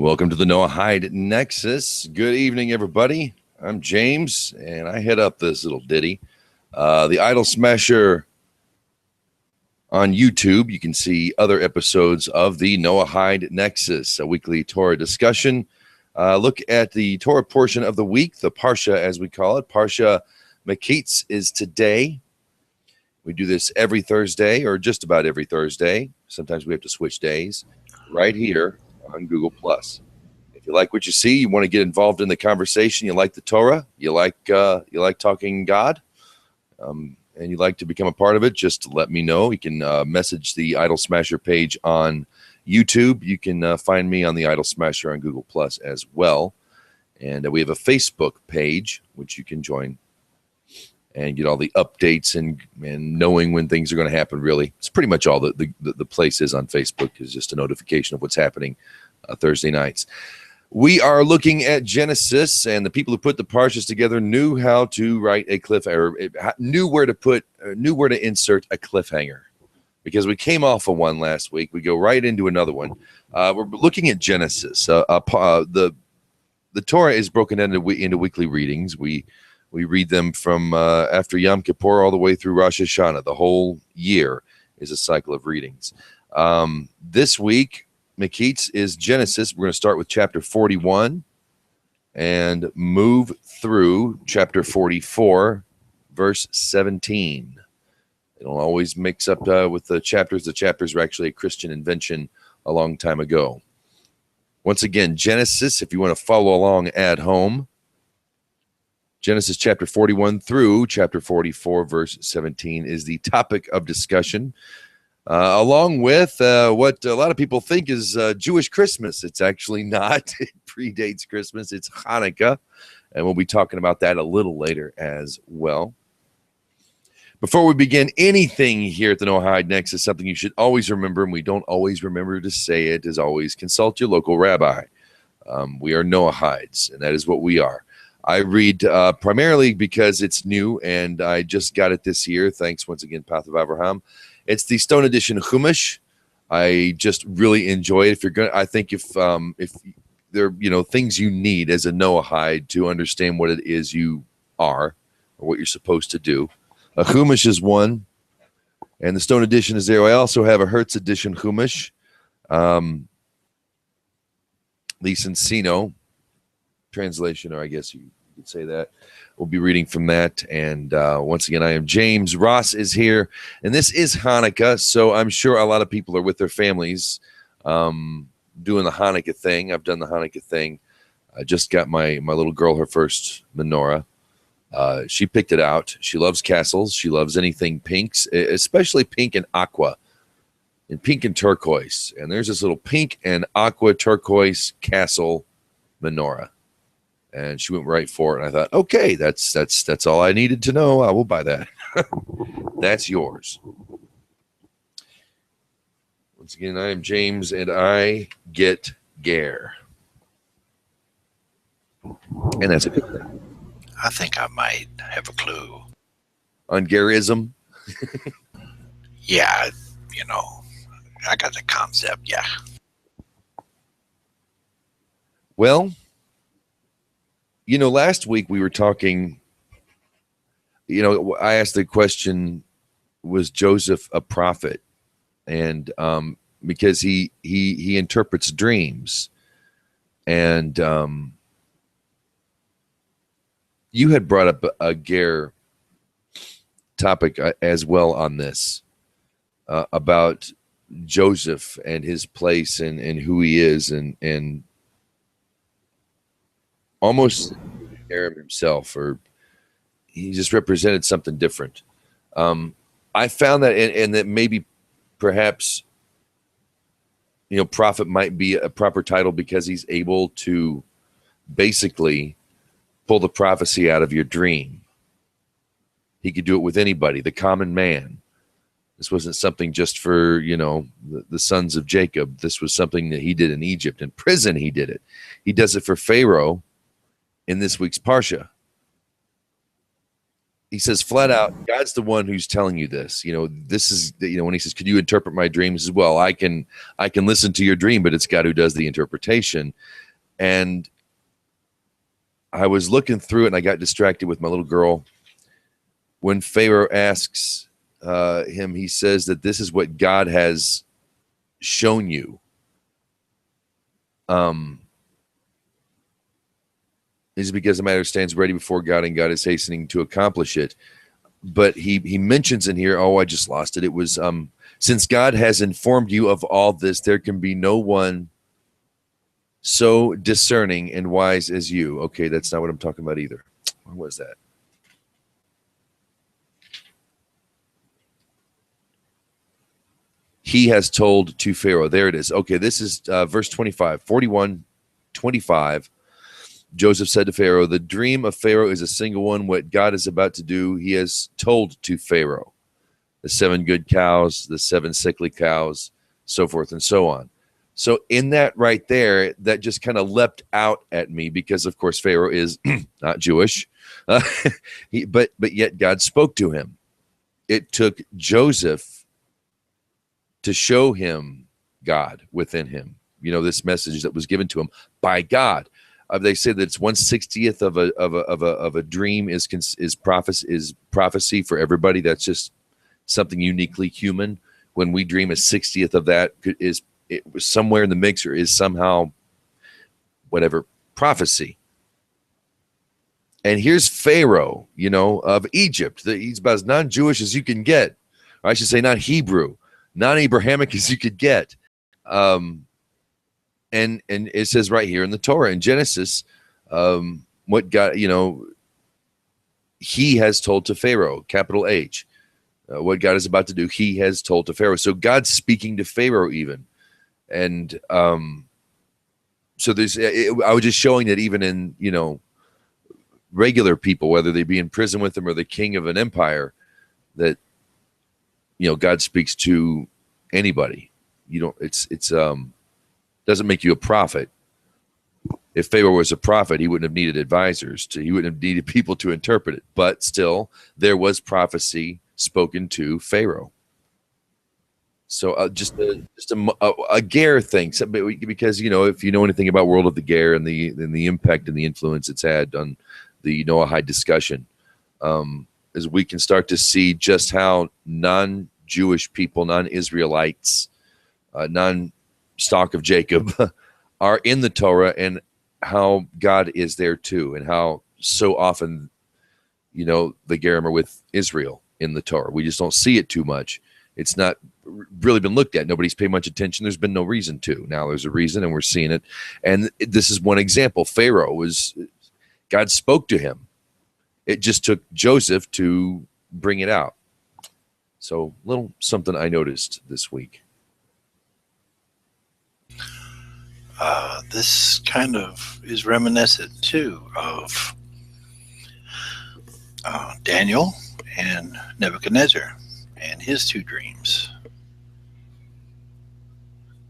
Welcome to the Noahide Nexus. Good evening, everybody. I'm James, and I head up this little ditty. The Idol Smasher on YouTube. You can see other episodes of the Noahide Nexus, a weekly Torah discussion. Look at the Torah portion of the week, the Parsha, as we call it. Parsha Mikeitz is today. We do this every Thursday, or just about every Thursday. Sometimes we have to switch days, right here on Google+. If you like what you see, you want to get involved in the conversation, you like the Torah, you like talking God, and you'd like to become a part of it, just let me know. You can message the Idol Smasher page on YouTube. You can find me on the Idol Smasher on Google+ as well. And we have a Facebook page, which you can join and get all the updates and knowing when things are going to happen, really. It's pretty much all the place is on Facebook, is just a notification of what's happening Thursday nights. We are looking at Genesis, and the people who put the Parshas together knew how to write a cliffhanger, knew where to insert a cliffhanger, because we came off of one last week. We go right into another one. We're looking at Genesis. The Torah is broken into weekly readings. We read them from after Yom Kippur all the way through Rosh Hashanah. The whole year is a cycle of readings. This week, Mikeitz is Genesis. We're going to start with chapter 41 and move through chapter 44, verse 17. They don't always mix up with the chapters. The chapters were actually a Christian invention a long time ago. Once again, Genesis, if you want to follow along at home, Genesis chapter 41 through chapter 44, verse 17 is the topic of discussion, along with what a lot of people think is Jewish Christmas. It's actually not. It predates Christmas. It's Hanukkah, and we'll be talking about that a little later as well. Before we begin anything here at the Noahide Nexus, something you should always remember, and we don't always remember to say it, is always consult your local rabbi. We are Noahides, and that is what we are. I read primarily because it's new, and I just got it this year. Thanks once again, Path of Abraham. It's the Stone Edition Chumash. I just really enjoy it. If you're going, I think if there are things you need as a Noahide to understand what it is you are or what you're supposed to do, a Chumash is one, and the Stone Edition is there. I also have a Hertz Edition Chumash, the Cincino translation, or I guess you could say that. We'll be reading from that. And once again, I am James. Ross is here, and this is Hanukkah, so I'm sure a lot of people are with their families doing the Hanukkah thing. I've done the Hanukkah thing. I just got my little girl her first menorah. She picked it out. She loves castles. She loves anything pinks, especially pink and aqua, and pink and turquoise. And there's this little pink and aqua turquoise castle menorah. And she went right for it. And I thought, okay, that's all I needed to know. I will buy that. That's yours. Once again, I am James, and I get Gare. And that's a good thing. I think I might have a clue. On Garism? Yeah, I got the concept, yeah. Well, last week we were talking, I asked the question, was Joseph a prophet? And because he interprets dreams. And you had brought up a Ger topic as well on this, about Joseph and his place and who he is, and almost Arab himself, or he just represented something different. I found that, and that maybe perhaps, prophet might be a proper title because he's able to basically pull the prophecy out of your dream. He could do it with anybody, the common man. This wasn't something just for, the sons of Jacob. This was something that he did in Egypt. In prison, he did it. He does it for Pharaoh in this week's Parsha. he says flat out, God's the one who's telling you this. This is, when he says, could you interpret my dreams as well? I can listen to your dream, but it's God who does the interpretation. And I was looking through it and I got distracted with my little girl. When Pharaoh asks him, he says that this is what God has shown you. Is because the matter stands ready before God and God is hastening to accomplish it. But he mentions in here, I just lost it. It was, since God has informed you of all this, there can be no one so discerning and wise as you. Okay, that's not what I'm talking about either. Where was that? He has told to Pharaoh. There it is. Okay, this is verse 25, 41:25. Joseph said to Pharaoh, the dream of Pharaoh is a single one. What God is about to do, he has told to Pharaoh. The 7 good cows, the 7 sickly cows, so forth and so on. So in that right there, that just kind of leapt out at me because, of course, Pharaoh is not Jewish. But yet God spoke to him. It took Joseph to show him God within him. This message that was given to him by God. They say that it's 1/60th of a dream is prophecy for everybody. That's just something uniquely human. When we dream, a 60th of that is somewhere in the mixer is somehow whatever prophecy. And here's Pharaoh, of Egypt. He's about as non-Jewish as you can get. Or I should say not Hebrew, non-Abrahamic as you could get. And it says right here in the Torah, in Genesis, what God, he has told to Pharaoh, capital H. What God is about to do, he has told to Pharaoh. So God's speaking to Pharaoh even. And so I was just showing that even in, regular people, whether they be in prison with him or the king of an empire, that, God speaks to anybody. Doesn't make you a prophet. If Pharaoh was a prophet, he wouldn't have needed advisors. He wouldn't have needed people to interpret it. But still, there was prophecy spoken to Pharaoh. So just a Ger thing, because if you know anything about World of the Ger and the impact and the influence it's had on the Noahide discussion, as we can start to see just how non-Jewish people, non-Israelites, non-stock of Jacob are in the Torah, and how God is there too, and how so often the Gerim are with Israel in the Torah. We just don't see it too much. It's not really been looked at. Nobody's paid much attention. There's been no reason to. Now there's a reason, and we're seeing it. And this is one example. Pharaoh God spoke to him. It just took Joseph to bring it out. So little something I noticed this week. This kind of is reminiscent too of Daniel and Nebuchadnezzar and his 2 dreams.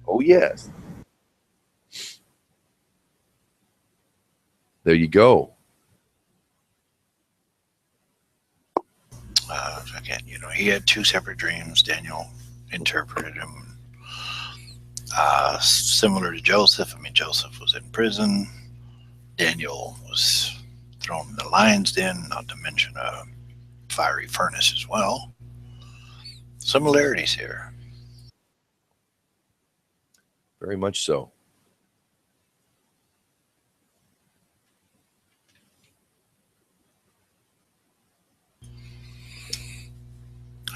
Oh, yes. There you go. Again, he had 2 separate dreams. Daniel interpreted them. Similar to Joseph. Joseph was in prison. Daniel was thrown in the lion's den, not to mention a fiery furnace as well. Similarities here. Very much so.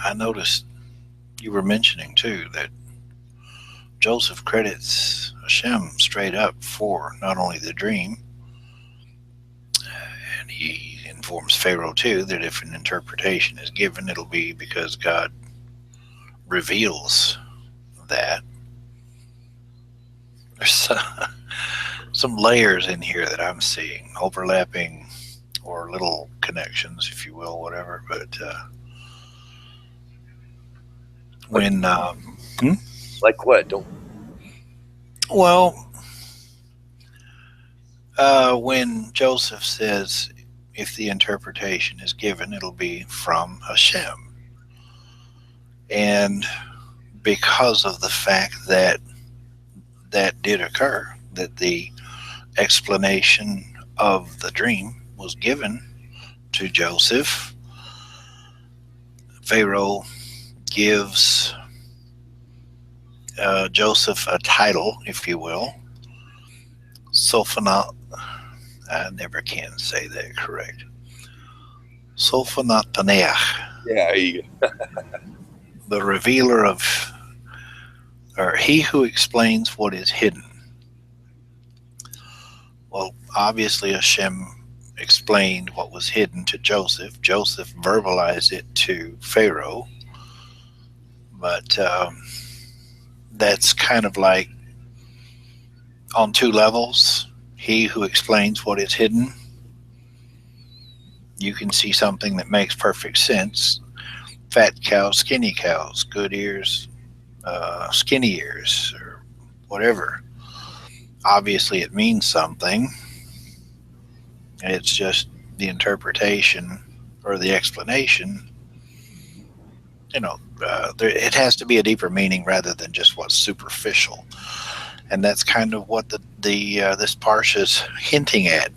I noticed you were mentioning too that Joseph credits Hashem straight up for not only the dream, and he informs Pharaoh too that if an interpretation is given, it'll be because God reveals that. There's some layers in here that I'm seeing, overlapping or little connections, if you will, whatever. But when like what? when Joseph says, if the interpretation is given, it'll be from Hashem. And because of the fact that that did occur, that the explanation of the dream was given to Joseph, Pharaoh gives Joseph a title, if you will, Sophanat. I never can say that correct. Sophanapaneach. Yeah, you go. The revealer of, or he who explains what is hidden. Well, obviously Hashem explained what was hidden to Joseph. Joseph verbalized it to Pharaoh. But that's kind of like on two levels. He who explains what is hidden. You can see something that makes perfect sense. Fat cows, skinny cows, good ears, skinny ears, or whatever. Obviously it means something. It's just the interpretation or the explanation. It has to be a deeper meaning rather than just what's superficial. And that's kind of what this Parsha is hinting at.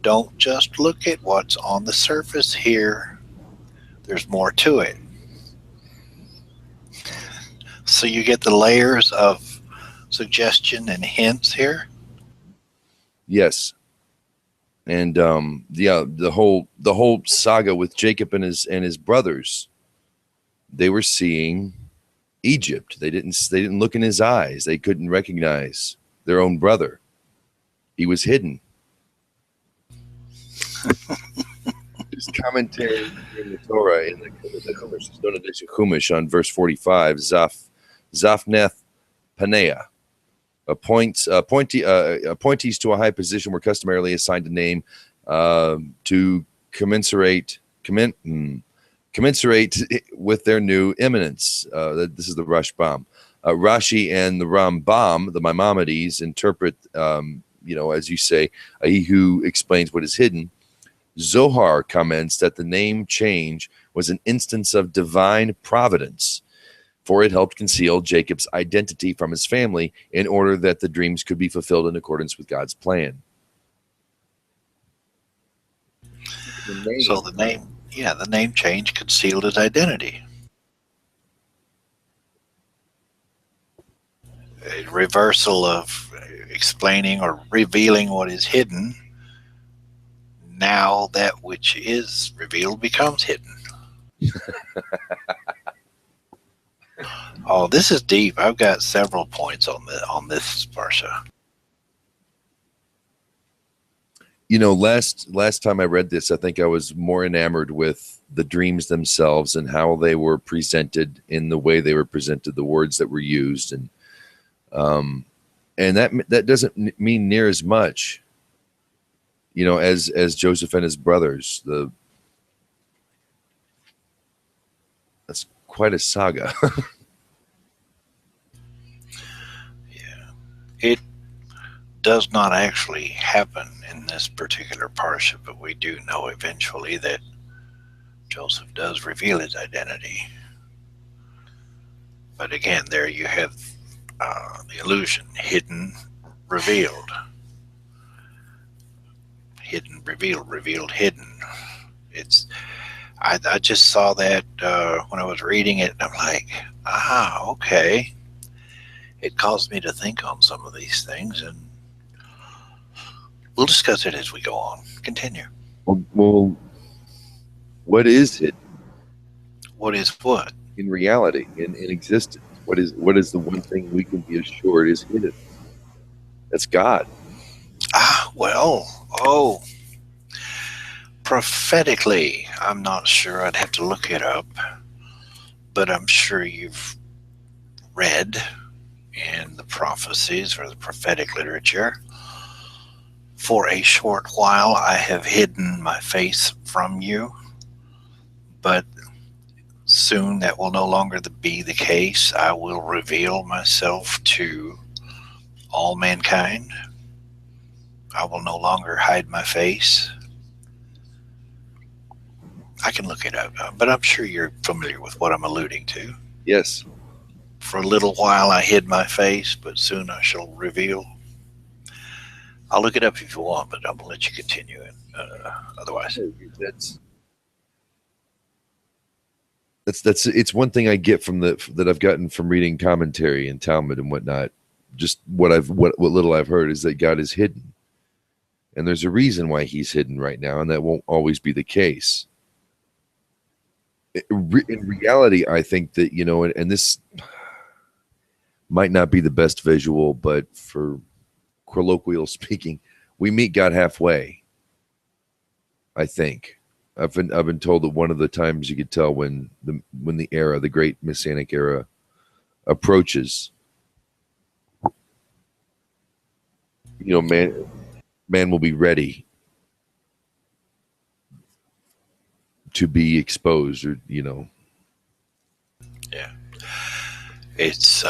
Don't just look at what's on the surface here. There's more to it. So you get the layers of suggestion and hints here. Yes. And the whole saga with Jacob and his brothers, they were seeing Egypt. They didn't look in his eyes. They couldn't recognize their own brother. He was hidden. His commentary in the Torah, in the Chumash, on verse 45, Zafneth Paneah, appointees to a high position were customarily assigned a name to commensurate with their new eminence. This is the Rashbam. Rashi and the Rambam, the Maimonides, interpret, as you say, he who explains what is hidden. Zohar comments that the name change was an instance of divine providence, for it helped conceal Jacob's identity from his family in order that the dreams could be fulfilled in accordance with God's plan. So the name change concealed his identity. A reversal of explaining or revealing what is hidden. Now that which is revealed becomes hidden. Oh, this is deep. I've got several points on this Parsha. Last time I read this, I think I was more enamored with the dreams themselves and how they were presented, in the way they were presented, the words that were used, and that doesn't mean near as much, as Joseph and his brothers. That's quite a saga. Yeah, it does not actually happen in this particular Parsha, but we do know eventually that Joseph does reveal his identity. But again, there you have the illusion: hidden, revealed. Hidden, revealed, revealed, hidden. I just saw that when I was reading it, and I'm like, okay. It caused me to think on some of these things, and we'll discuss it as we go on. Continue. Well, what is hidden? What is what? In reality, in existence. What is the one thing we can be assured is hidden? That's God. Prophetically, I'm not sure. I'd have to look it up, but I'm sure you've read in the prophecies or the prophetic literature, for a short while I have hidden my face from you, but soon that will no longer be the case. I will reveal myself to all mankind. I will no longer hide my face. I can look it up, but I'm sure you're familiar with what I'm alluding to. Yes. For a little while I hid my face, but soon I shall reveal. I'll look it up if you want, but I'm going to let you continue it otherwise. That's it's one thing I get from that I've gotten from reading commentary and Talmud and whatnot. Just what little I've heard is that God is hidden, and there's a reason why He's hidden right now, and that won't always be the case. In reality, I think that, and this might not be the best visual, but for colloquial speaking, we meet God halfway. I think I've been told that one of the times you could tell when the great Messianic era approaches, man will be ready to be exposed, or Yeah, it's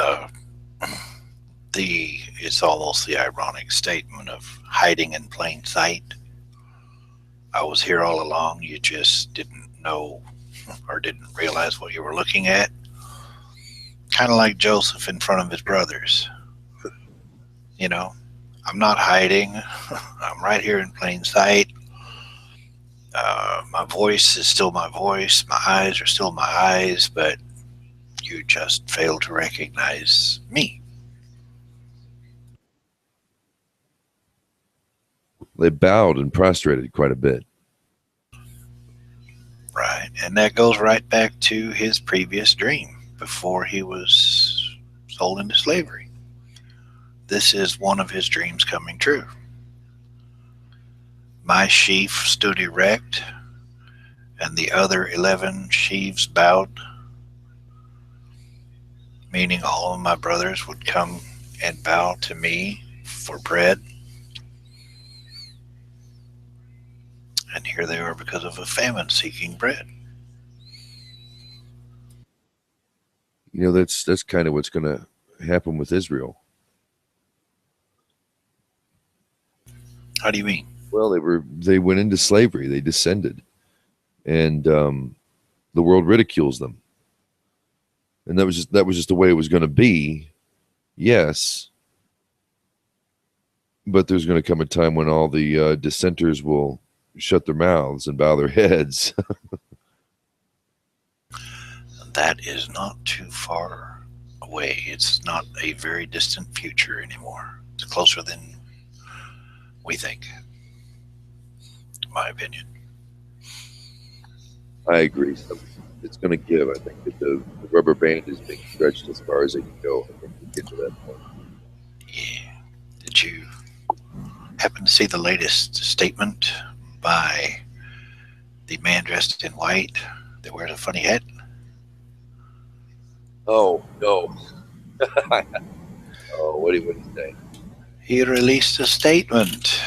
it's almost the ironic statement of hiding in plain sight. I was here all along. You just didn't know or didn't realize what you were looking at. Kind of like Joseph in front of his brothers. I'm not hiding. I'm right here in plain sight. My voice is still my voice. My eyes are still my eyes, but you just failed to recognize me. They bowed and prostrated quite a bit. Right. And that goes right back to his previous dream before he was sold into slavery. This is one of his dreams coming true. My sheaf stood erect, and the other 11 sheaves bowed, meaning all of my brothers would come and bow to me for bread. And here they are because of a famine seeking bread. That's kind of what's going to happen with Israel. How do you mean? Well, they went into slavery. They descended, and the world ridicules them. And that was just the way it was going to be. Yes, but there's going to come a time when all the dissenters will shut their mouths and bow their heads. That is not too far away. It's not a very distant future anymore. It's closer than we think, in my opinion. I agree. It's going to give. I think that the rubber band is being stretched as far as it can go. I think we get to that point. Yeah. Did you happen to see the latest statement by the man dressed in white that wears a funny hat? Oh, no. Oh, what did he say? He released a statement.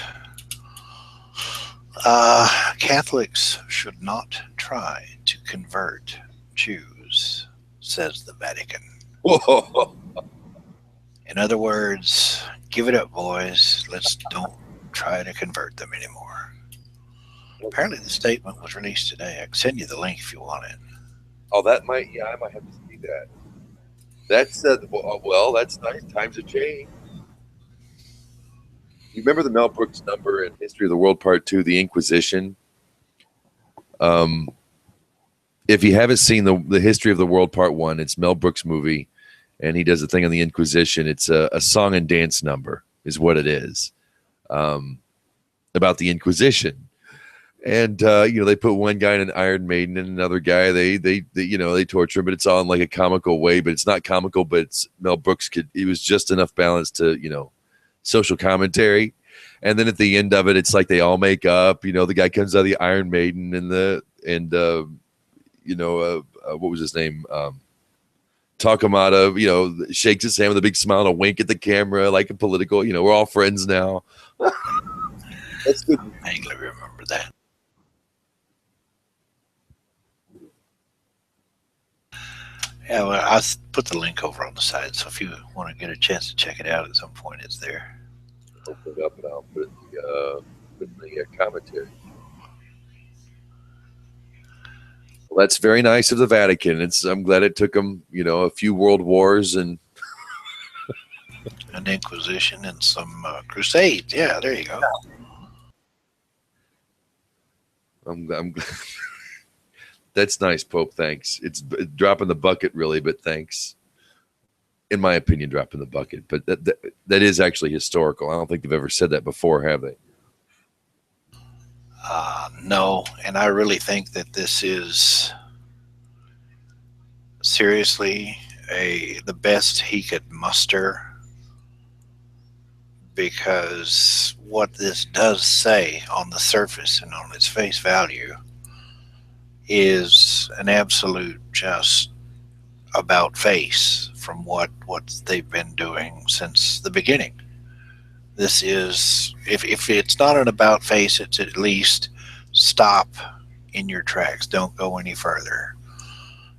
Catholics should not try to convert Jews, says the Vatican. Whoa. In other words, give it up, boys. Let's don't try to convert them anymore. Apparently the statement was released today. I can send you the link if you want it. Oh, I might have to see that. That's well, that's nice. Times have changed. You remember the Mel Brooks number in History of the World Part 2, The Inquisition? If you haven't seen the History of the World Part 1, it's Mel Brooks' movie, and he does a thing on the Inquisition. It's a song and dance number is what it is, about the Inquisition. And they put one guy in an Iron Maiden and another guy they torture him, but it's all in like a comical way. But it's not comical, but it's Mel Brooks he was just enough balance to social commentary. And then at the end of it, it's like they all make up. The guy comes out of the Iron Maiden what was his name? Takamata, shakes his hand with a big smile and a wink at the camera, like a political. We're all friends now. That's good. I ain't gonna remember that. Yeah, well, I'll put the link over on the side, so if you want to get a chance to check it out at some point, it's there. Open it up and I'll put in the commentary. That's very nice of the Vatican. I'm glad it took them, a few world wars and an Inquisition and some crusades. Yeah, there you go. I'm that's nice, Pope. Thanks. It's dropping the bucket, really, but thanks. In my opinion, dropping the bucket. But that is actually historical. I don't think they've ever said that before, have they? No, and I really think that this is seriously the best he could muster, because what this does say on the surface and on its face value is an absolute just about face from what they've been doing since the beginning. This is, if it's not an about face, it's at least stop in your tracks. Don't go any further.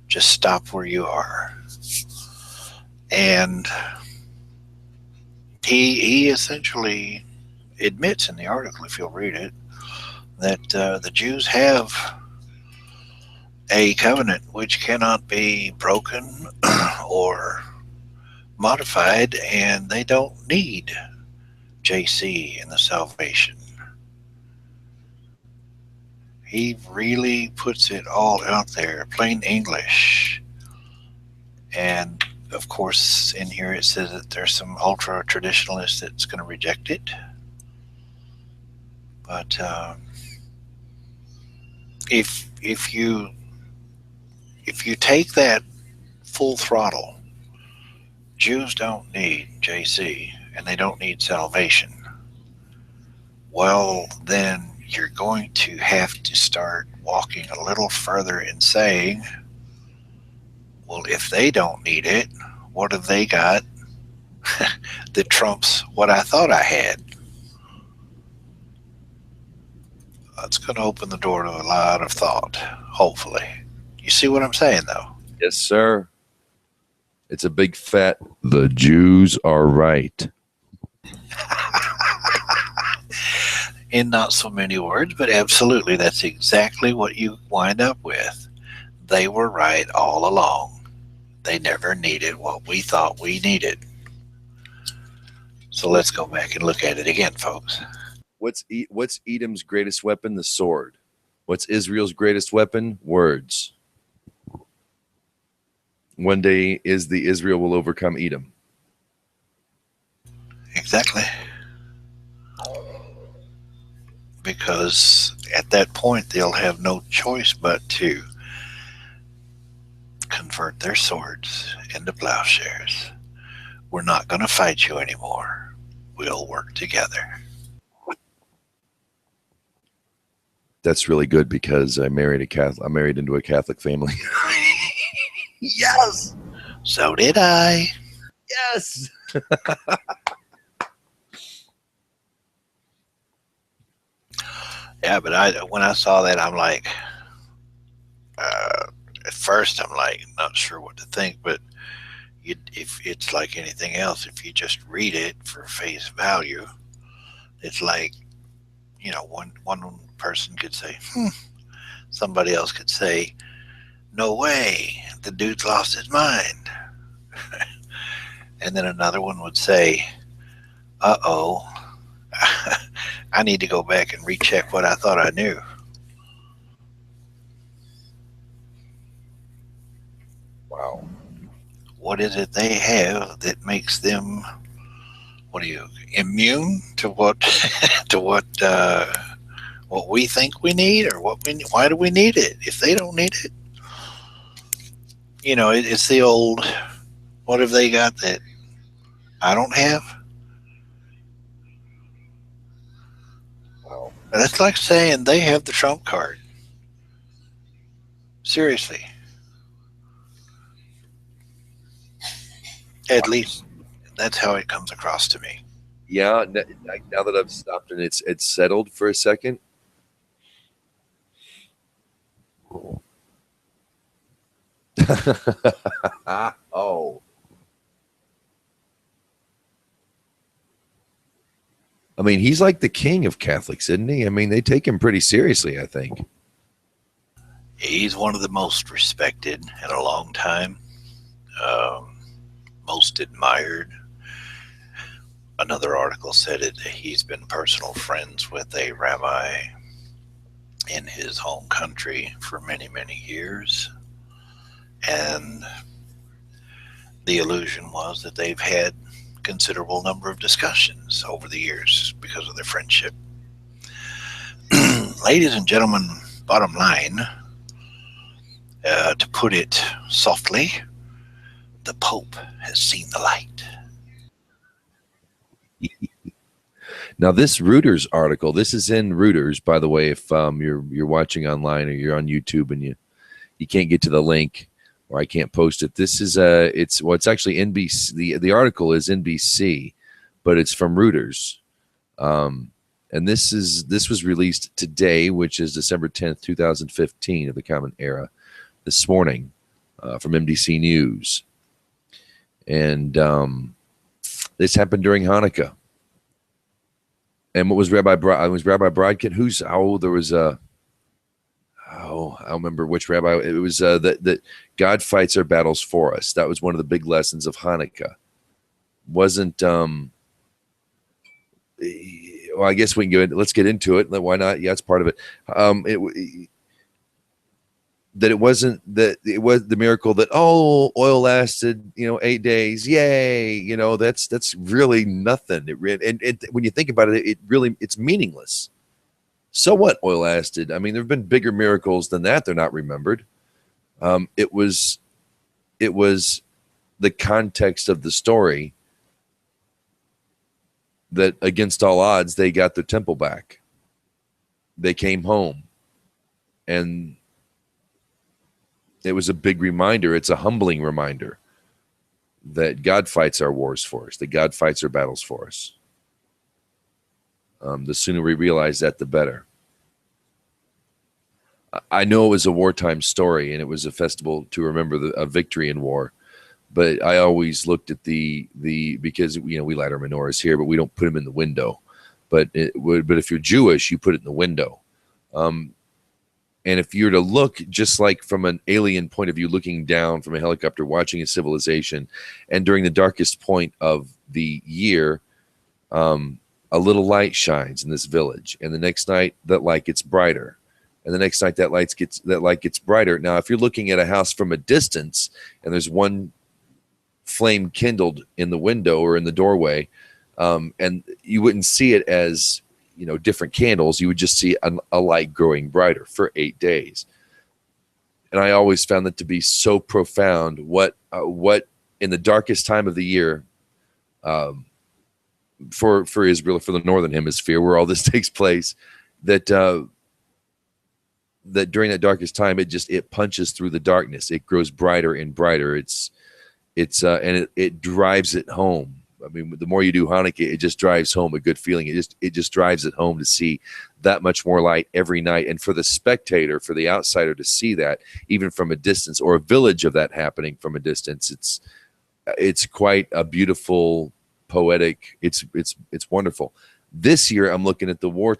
Just stop where you are. And he essentially admits in the article, if you'll read it, that the Jews have a covenant which cannot be broken or modified, and they don't need JC in the salvation. He really puts it all out there, plain English. And of course, in here it says that there's some ultra traditionalists that's going to reject it. But if you take that full throttle, Jews don't need JC and they don't need salvation. Well, then you're going to have to start walking a little further and saying, well, if they don't need it, what have they got that trumps what I thought I had? That's going to open the door to a lot of thought, hopefully. You see what I'm saying, though? Yes, sir. It's a big fat, the Jews are right. In not so many words, but absolutely, that's exactly what you wind up with. They were right all along. They never needed what we thought we needed. So let's go back and look at it again, folks. What's Edom's greatest weapon? The sword. What's Israel's greatest weapon? Words. One day Israel will overcome Edom. Exactly. Because at that point they'll have no choice but to convert their swords into plowshares. We're not going to fight you anymore. We'll work together. That's really good because I married into a Catholic family. Yes. So did I. Yes. Yeah, but when I saw that, I'm like, at first I'm like, not sure what to think, but if it's like anything else, if you just read it for face value, it's like, one person could say, somebody else could say, no way, the dude's lost his mind. And then another one would say, uh-oh, I need to go back and recheck what I thought I knew. Wow. What is it they have that makes them, immune to what what we think we need, or why do we need it if they don't need it? It's the old, what have they got that I don't have? Wow. That's like saying they have the trump card. Seriously. At least that's how it comes across to me. Yeah. Now that I've stopped and it's settled for a second. Oh. I mean, he's like the king of Catholics, isn't he? I mean, they take him pretty seriously, I think. He's one of the most respected in a long time, most admired. Another article said he's been personal friends with a rabbi in his home country for many, many years. And the illusion was that they've had considerable number of discussions over the years because of their friendship. Ladies and gentlemen, bottom line, to put it softly, the Pope has seen the light. Now, this Reuters article, this is in Reuters, by the way, if you're watching online or you're on YouTube and you can't get to the link or I can't post it. This is it's actually NBC. The article is NBC, but it's from Reuters. And this was released today, which is December 10th, 2015 of the Common Era, this morning from NBC News. And this happened during Hanukkah. And what was Rabbi Brodkin? There was a, I don't remember which rabbi. It was that God fights our battles for us. That was one of the big lessons of Hanukkah. Wasn't, well, I guess we can go. Let's get into it. Why not? Yeah, it's part of it. It was the miracle that oil lasted 8 days, yay, that's really nothing. And when you think about it, it's meaningless. So what? Oil lasted. I mean, there have been bigger miracles than that. They're not remembered. It was the context of the story that against all odds they got their temple back. They came home, and it was a big reminder. It's a humbling reminder that God fights our wars for us, that God fights our battles for us. The sooner we realize that, the better. I know it was a wartime story, and it was a festival to remember a victory in war. But I always looked at because we light our menorahs here, but we don't put them in the window. But if you're Jewish, you put it in the window. And if you're to look just like from an alien point of view, looking down from a helicopter, watching a civilization, and during the darkest point of the year, a little light shines in this village, and the next night that light gets brighter, and the next night that light gets brighter. Now, if you're looking at a house from a distance and there's one flame kindled in the window or in the doorway, and you wouldn't see it as different candles, you would just see a light growing brighter for 8 days. And I always found that to be so profound. What in the darkest time of the year, for Israel, for the northern hemisphere, where all this takes place, that during that darkest time, it punches through the darkness. It grows brighter and brighter. And it drives it home. I mean, the more you do Hanukkah, it just drives home a good feeling. It just drives it home to see that much more light every night. And for the spectator, for the outsider to see that, even from a distance, or a village of that happening from a distance, it's quite a beautiful, poetic. It's wonderful. This year, I'm looking at the war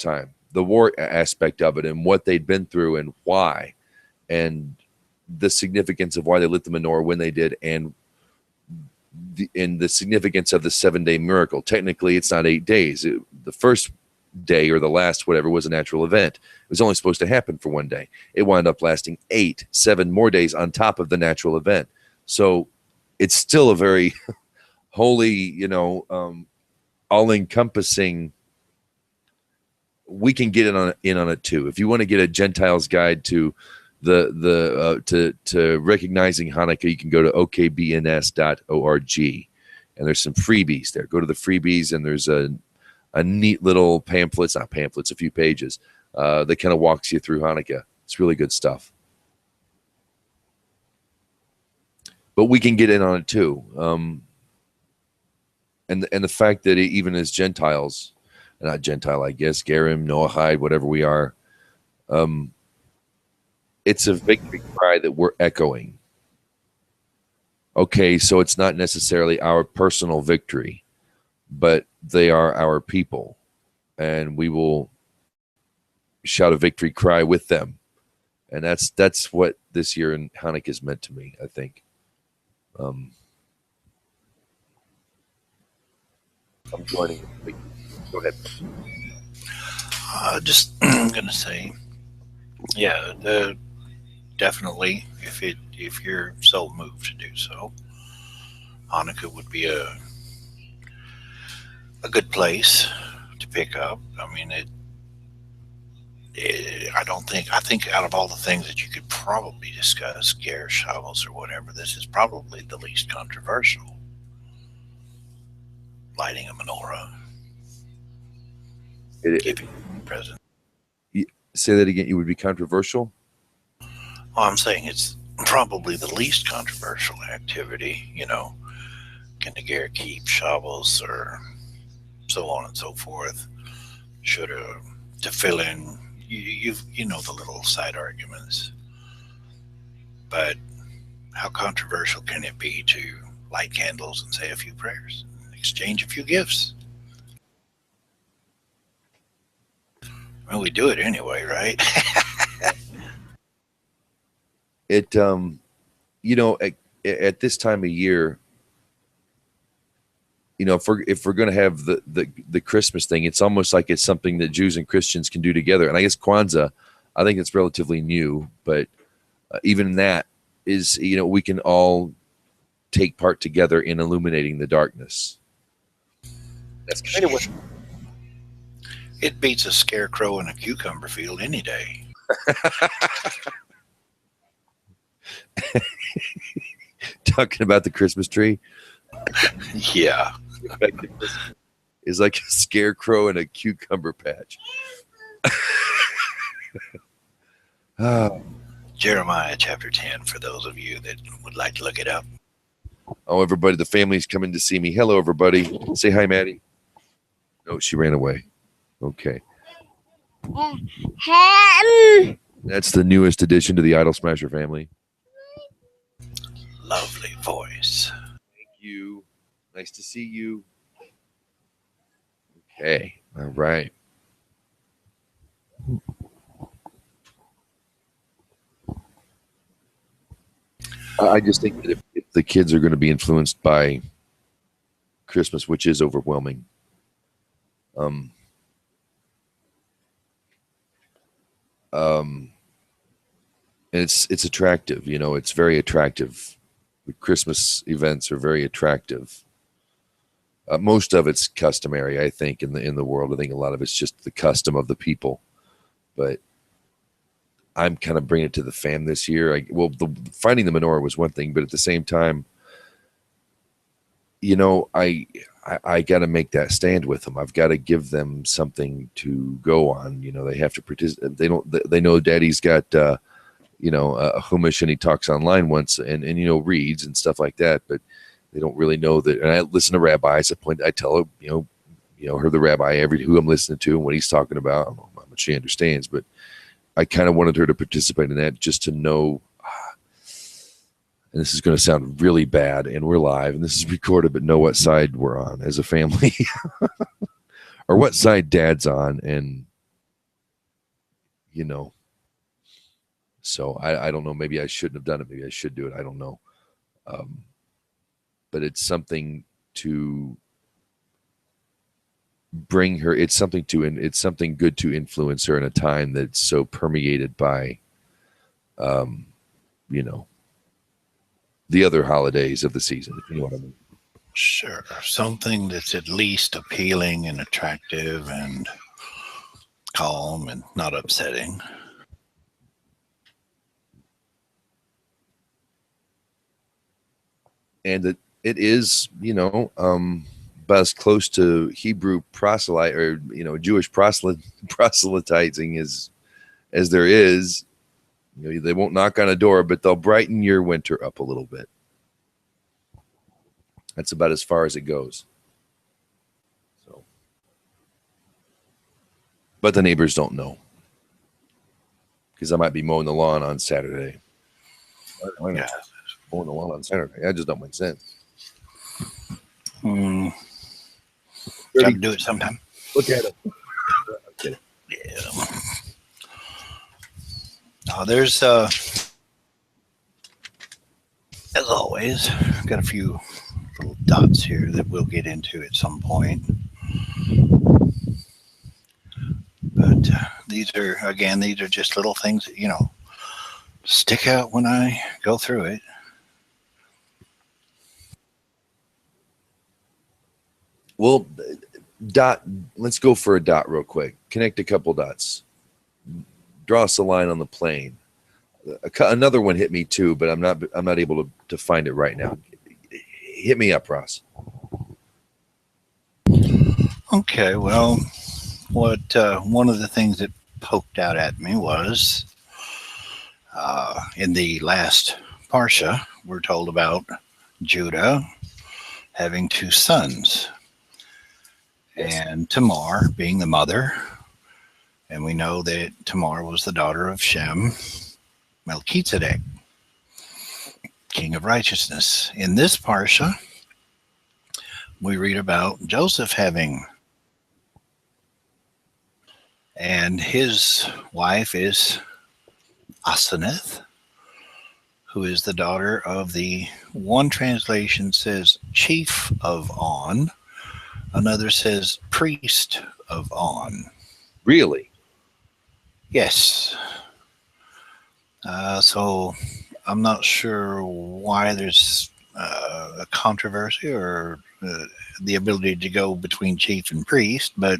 aspect of it, and what they'd been through and why, and the significance of why they lit the menorah when they did, and the significance of the 7-day miracle. Technically, it's not 8 days. The first day or the last, whatever, was a natural event. It was only supposed to happen for 1 day. It wound up lasting 7 more days on top of the natural event. So it's still a very holy, all-encompassing. We can get in on it too. If you want to get a Gentile's guide to to recognizing Hanukkah, you can go to okbns.org, and there's some freebies there. Go to the freebies, and there's a neat little pamphlets, not pamphlets, a few pages that kind of walks you through Hanukkah. It's really good stuff. But we can get in on it too. And the fact that even as Gentiles, not Gentile, I guess, Gerim, Noahide, whatever we are, it's a victory cry that we're echoing. Okay, so it's not necessarily our personal victory, but they are our people, and we will shout a victory cry with them And that's what this year in Hanukkah has meant to me, I think. I'm joining. Go ahead. Just I'm gonna say, yeah, definitely. If you're so moved to do so, Hanukkah would be a good place to pick up. I mean, I think out of all the things that you could probably discuss, gear, shovels, or whatever, this is probably the least controversial. Lighting a menorah, giving presents. Say that again. It would be controversial. Well, I'm saying it's probably the least controversial activity. Can the gear keep shovels or so on and so forth? Should to fill in, you know the little side arguments. But how controversial can it be to light candles and say a few prayers, exchange a few gifts? Well, we do it anyway, right? It at this time of year, if we're going to have the Christmas thing, it's almost like it's something that Jews and Christians can do together. And I guess Kwanzaa, I think it's relatively new, but even that is, we can all take part together in illuminating the darkness. That's kind of what it beats a scarecrow in a cucumber field any day. Talking about the Christmas tree. Yeah. Is like a scarecrow in a cucumber patch. Jeremiah chapter 10 for those of you that would like to look it up. Oh, everybody, the family's coming to see me. Hello, everybody. Say hi, Maddie. No, she ran away. Okay. That's the newest addition to the Idol Smasher family. Lovely voice. Thank you. Nice to see you. Okay. All right. I just think that if the kids are going to be influenced by Christmas, which is overwhelming, and it's attractive, it's very attractive. The Christmas events are very attractive. Most of it's customary, I think, in the world. I think a lot of it's just the custom of the people. But I'm kind of bringing it to the fam this year. Finding the menorah was one thing, but at the same time, I got to make that stand with them. I've got to give them something to go on. They have to participate. They know Daddy's got a Chumash and he talks online once and reads and stuff like that, but they don't really know that. And I listen to rabbis. I tell her, her the rabbi who I'm listening to and what he's talking about. I don't know how much she understands, but I kind of wanted her to participate in that just to know. And this is going to sound really bad, and we're live, and this is recorded, but know what side we're on as a family, or what side Dad's on, and So I don't know. Maybe I shouldn't have done it. Maybe I should do it. I don't know. But it's something to bring her. It's something good to influence her in a time that's so permeated by, the other holidays of the season, if you know what I mean. Sure. Something that's at least appealing and attractive and calm and not upsetting. And it is, about as close to Hebrew proselyte or, Jewish proselytizing as there is. They won't knock on a door, but they'll brighten your winter up a little bit. That's about as far as it goes. So, but the neighbors don't know because I might be mowing the lawn on Saturday. Why not? Mowing the lawn on Saturday. That just don't make sense. Got to do it sometime. Look at it. Yeah. There's, as always, got a few little dots here that we'll get into at some point. But these are just little things that, stick out when I go through it. Well, dot. Let's go for a dot real quick. Connect a couple dots. Draw us a line on the plane. Another one hit me too, but I'm not able to find it right now. Hit me up, Ross. Okay, well, what one of the things that poked out at me was in the last Parsha, we're told about Judah having two sons, and Tamar being the mother, and we know that Tamar was the daughter of Shem, Melchizedek, king of righteousness. In this Parsha, we read about Joseph having, and his wife is Aseneth, who is the daughter of one translation says chief of On, another says priest of On. Really? Yes. So I'm not sure why there's a controversy or the ability to go between chief and priest, but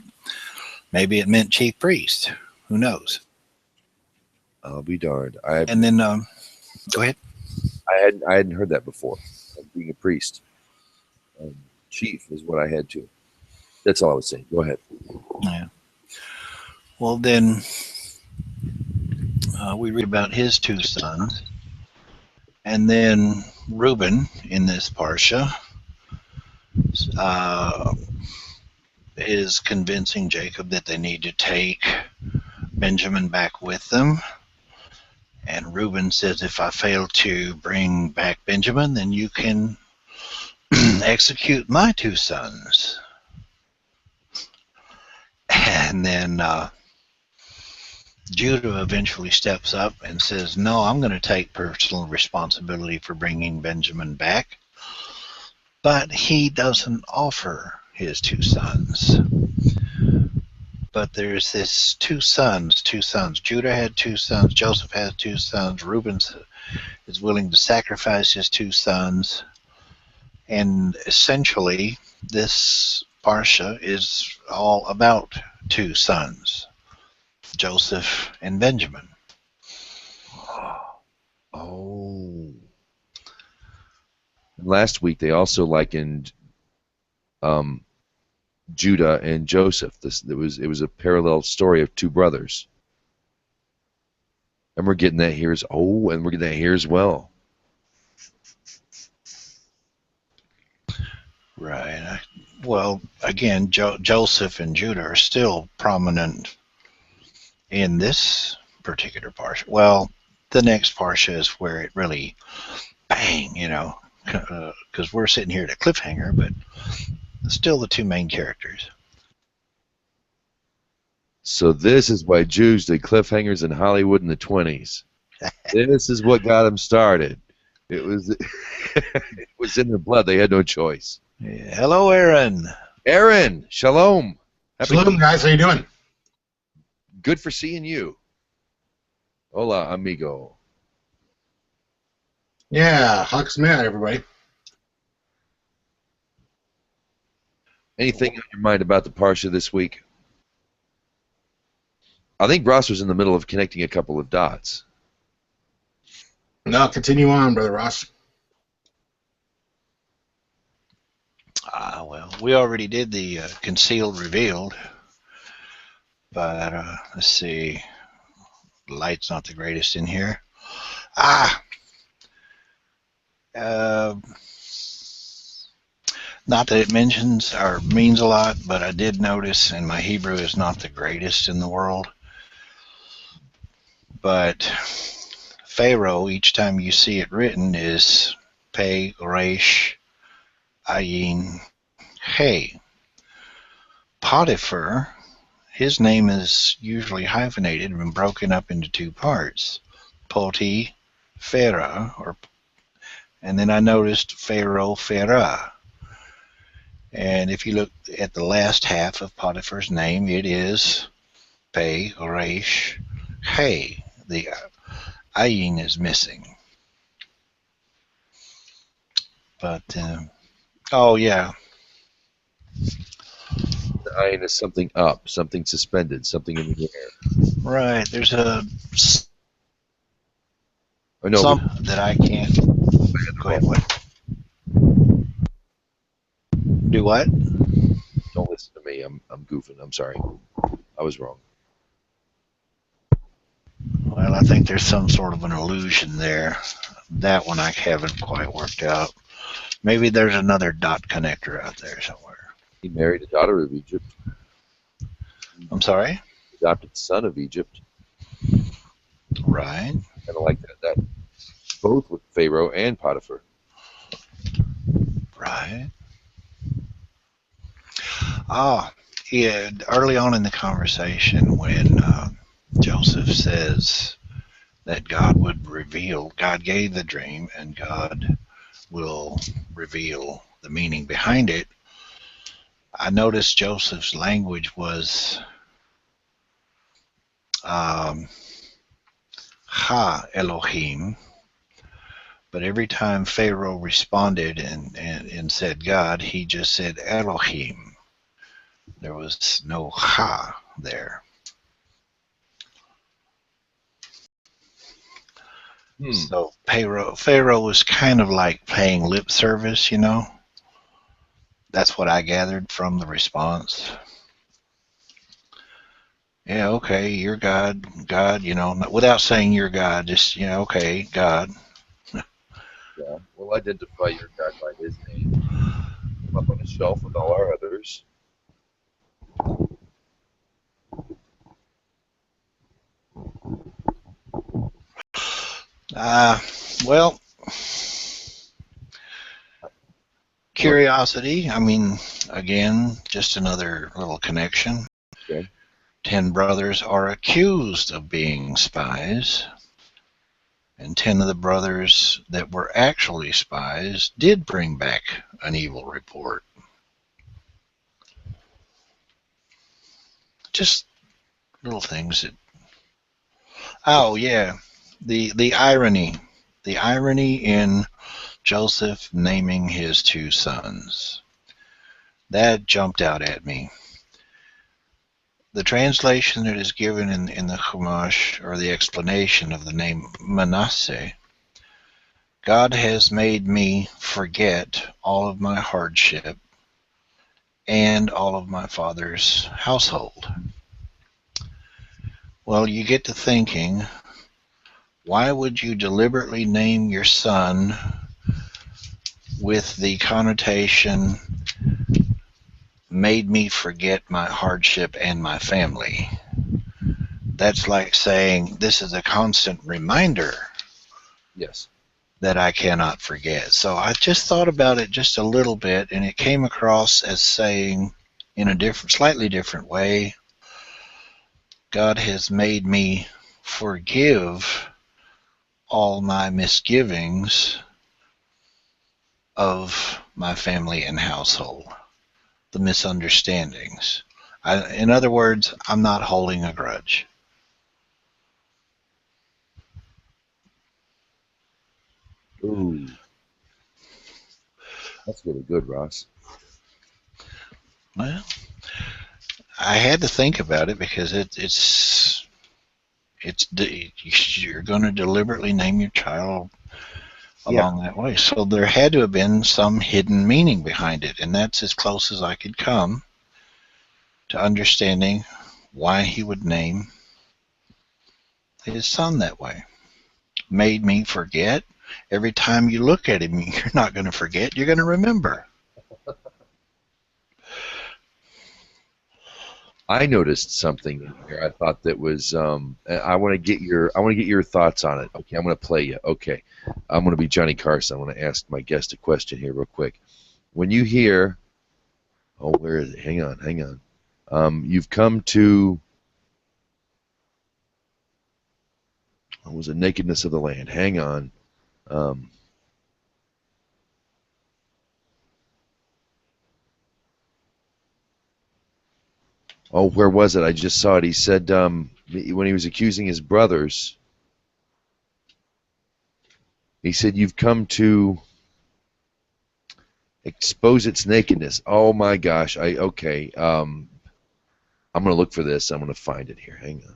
maybe it meant chief priest. Who knows? I'll be darned. And then, go ahead. I hadn't heard that before. Being a priest, chief is what I had to. That's all I was saying. Go ahead. Yeah. Well, then we read about his two sons, and then Reuben in this parsha is convincing Jacob that they need to take Benjamin back with them. And Reuben says, if I fail to bring back Benjamin, then you can execute my two sons. And then Judah eventually steps up and says, no, I'm going to take personal responsibility for bringing Benjamin back. But he doesn't offer his two sons. But there's this two sons. Judah had two sons. Joseph has two sons. Reuben is willing to sacrifice his two sons. And essentially, this Parsha is all about two sons, Joseph and Benjamin. Oh. Last week, they also likened Judah and Joseph. It was a parallel story of two brothers, and we're getting that here as well. Right. Well, again, Joseph and Judah are still prominent in this particular parsha. Well, the next parsha is where it really bang, because we're sitting here at a cliffhanger, but still the two main characters. So this is why Jews did cliffhangers in Hollywood in the 20s. This is what got them started. It was it was in their blood. They had no choice. Yeah. Hello, Aaron. Aaron, shalom. Shalom, guys. How you doing? Good for seeing you. Hola, amigo. Yeah, Hanukkah, everybody. Anything on your mind about the Parsha this week? I think Ross was in the middle of connecting a couple of dots. No, continue on, Brother Ross. Well, we already did the concealed revealed, but let's see. The light's not the greatest in here. Not that it mentions or means a lot, but I did notice, and my Hebrew is not the greatest in the world, but Pharaoh, each time you see it written, is Pei, Resh, Ayin, Hey. Potiphar, his name is usually hyphenated and broken up into two parts. Poti Pharaoh, and then I noticed Pharaoh Pharaoh. And if you look at the last half of Potiphar's name, it is Pei, Resh, Hey. The ayin is missing. But, oh yeah. The ayin is something up, something suspended, something in the air. Right, there's a Oh, no, some that I can't. Go ahead, what? Do what? don't listen to me. I'm goofing. I'm sorry. I was wrong. Well, I think there's some sort of an illusion there. That one I haven't quite worked out. Maybe there's another dot connector out there somewhere. He married a daughter of Egypt. I'm sorry? Adopted son of Egypt. Right. Kind of like that. Both with Pharaoh and Potiphar. Right. Ah, yeah. Early on in the conversation, when Joseph says that God gave the dream, and God will reveal the meaning behind it, I noticed Joseph's language was Ha Elohim, but every time Pharaoh responded and said God, he just said Elohim. There was no Ha there. So Pharaoh was kind of like paying lip service, you know. That's what I gathered from the response. Yeah, okay, you're God, you know, without saying you're God, just, you know, okay, God. Yeah, we'll identify your God by his name. Up on a shelf with all our others. Well, curiosity, I mean, again, just another little connection. Okay. 10 brothers are accused of being spies, and 10 of the brothers that were actually spies did bring back an evil report. Just little things that... Oh, yeah, the irony in Joseph naming his 2 sons. That jumped out at me. The translation that is given in the Chumash, or the explanation of the name Manasseh, God has made me forget all of my hardship and all of my father's household. Well, you get to thinking, why would you deliberately name your son with the connotation, made me forget my hardship and my family? That's like saying, this is a constant reminder. Yes. That I cannot forget. So I just thought about it just a little bit, and it came across as saying, in a slightly different way, God has made me forgive all my misgivings of my family and household, the misunderstandings. In other words, I'm not holding a grudge. Ooh. That's really good, Ross. Well, I had to think about it because you're going to deliberately name your child along that way. So there had to have been some hidden meaning behind it, and that's as close as I could come to understanding why he would name his son that way. Made me forget. Every time you look at him, you're not going to forget. You're going to remember. I noticed something in here. I thought that was. I want to get your thoughts on it. Okay, I'm going to play you. Okay, I'm going to be Johnny Carson. I want to ask my guest a question here, real quick. When you hear, oh, where is it? Hang on. You've come to What was the nakedness of the land? Hang on. Oh, where was it? I just saw it. He said when he was accusing his brothers, he said, "You've come to expose its nakedness." Oh my gosh. Okay. I'm going to look for this. I'm going to find it here. Hang on.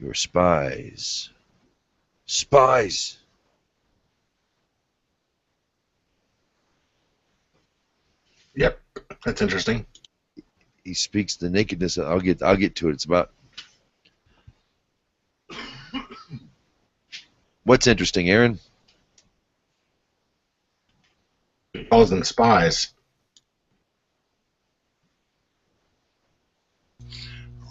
Your spies. Spies. Yep, that's interesting. He speaks the nakedness. I'll get to it. It's about what's interesting, Aaron. He calls them spies.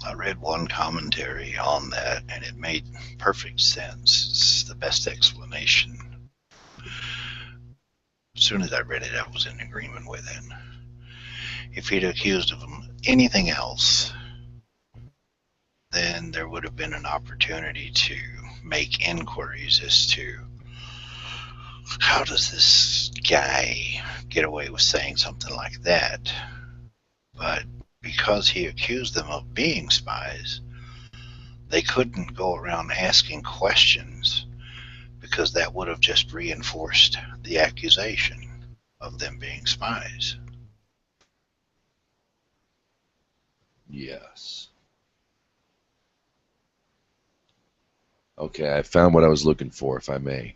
I read one commentary on that, and it made perfect sense. It's the best explanation. As soon as I read it, I was in agreement with it. If he'd accused of anything else, then there would have been an opportunity to make inquiries as to how does this guy get away with saying something like that. But because he accused them of being spies, they couldn't go around asking questions, because that would have just reinforced the accusation of them being spies. Yes. Okay, I found what I was looking for, if I may.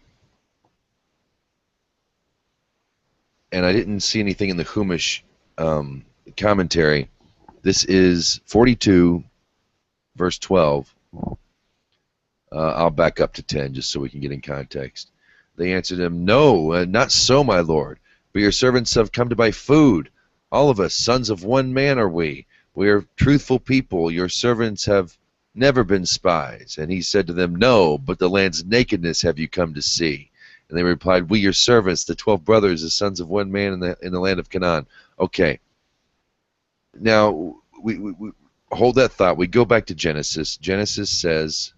And I didn't see anything in the Chumash commentary. This is 42, verse 12. I'll back up to 10 just so we can get in context. They answered him, "No, not so, my lord. But your servants have come to buy food. All of us, sons of one man are we. We are truthful people. Your servants have never been spies." And he said to them, "No, but the land's nakedness have you come to see." And they replied, "We, your servants, the 12 brothers, the sons of one man in the land of Canaan." Okay. Now, we hold that thought. We go back to Genesis. Genesis says,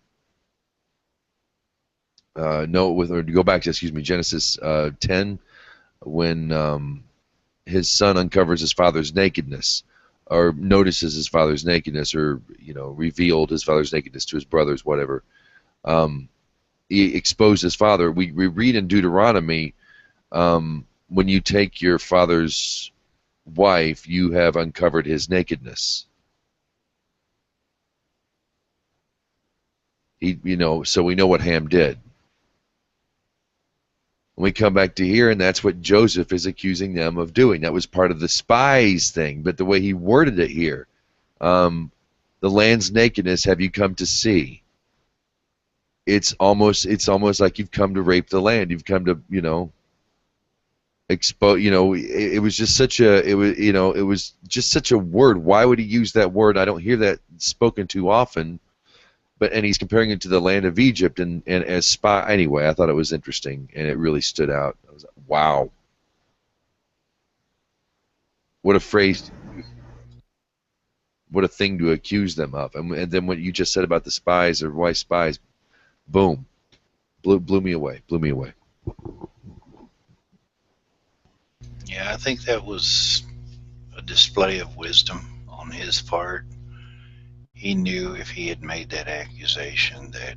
Genesis 10, when his son uncovers his father's nakedness, or notices his father's nakedness, or revealed his father's nakedness to his brothers, whatever. He exposed his father. We read in Deuteronomy, when you take your father's wife, you have uncovered his nakedness. So we know what Ham did. We come back to here, and that's what Joseph is accusing them of doing. That was part of the spies thing, but the way he worded it here, the land's nakedness have you come to see. It's almost like you've come to rape the land. You've come to, expose. It was just such a word. Why would he use that word? I don't hear that spoken too often. And he's comparing it to the land of Egypt and as spy. Anyway, I thought it was interesting, and it really stood out. I was like, wow. What a phrase. What a thing to accuse them of. And then what you just said about the spies, or why spies, boom. Blew me away. Blew me away. Yeah, I think that was a display of wisdom on his part. He knew if he had made that accusation that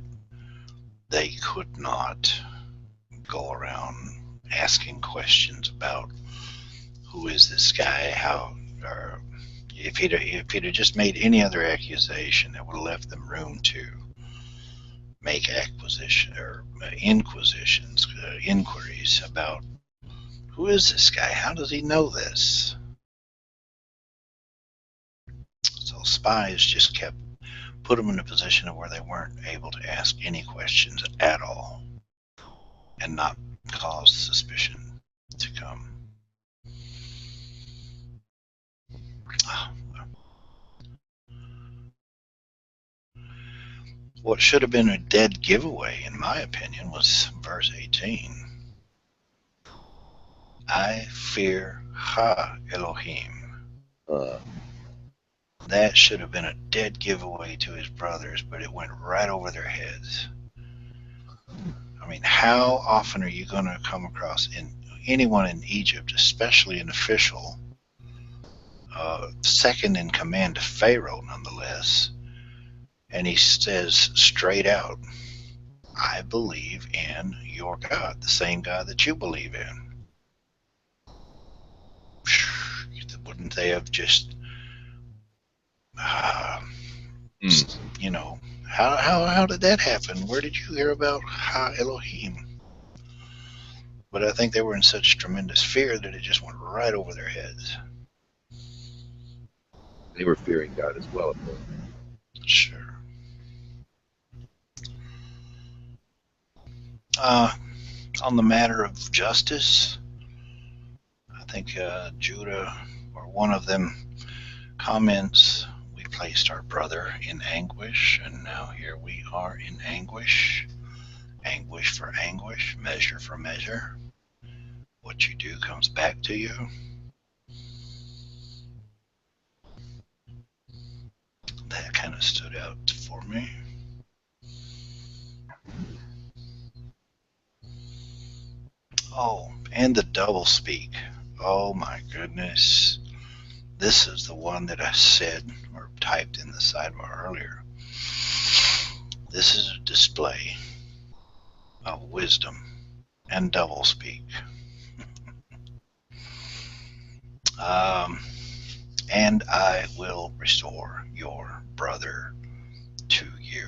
they could not go around asking questions about who is this guy, or if he'd have just made any other accusation, that would have left them room to make inquiries about who is this guy, how does he know this. So spies just put them in a position where they weren't able to ask any questions at all, and not cause suspicion to come. What should have been a dead giveaway, in my opinion, was verse 18. I fear Ha Elohim. Uh, That should have been a dead giveaway to his brothers, but it went right over their heads. I mean, how often are you going to come across anyone in Egypt, especially an official, second in command to Pharaoh nonetheless, and he says straight out, I believe in your God, the same God that you believe in. Wouldn't they have just, you know, how did that happen? Where did you hear about Ha Elohim? But I think they were in such tremendous fear that it just went right over their heads. they were fearing God as well. Sure. On the matter of justice, I think Judah, or one of them, comments, we placed our brother in anguish, and now here we are in anguish. Anguish for anguish, measure for measure. What you do comes back to you. That kind of stood out for me. Oh, and the doublespeak. Oh my goodness. This is the one that I said or typed in the sidebar earlier. This is a display of wisdom and doublespeak. And I will restore your brother to you.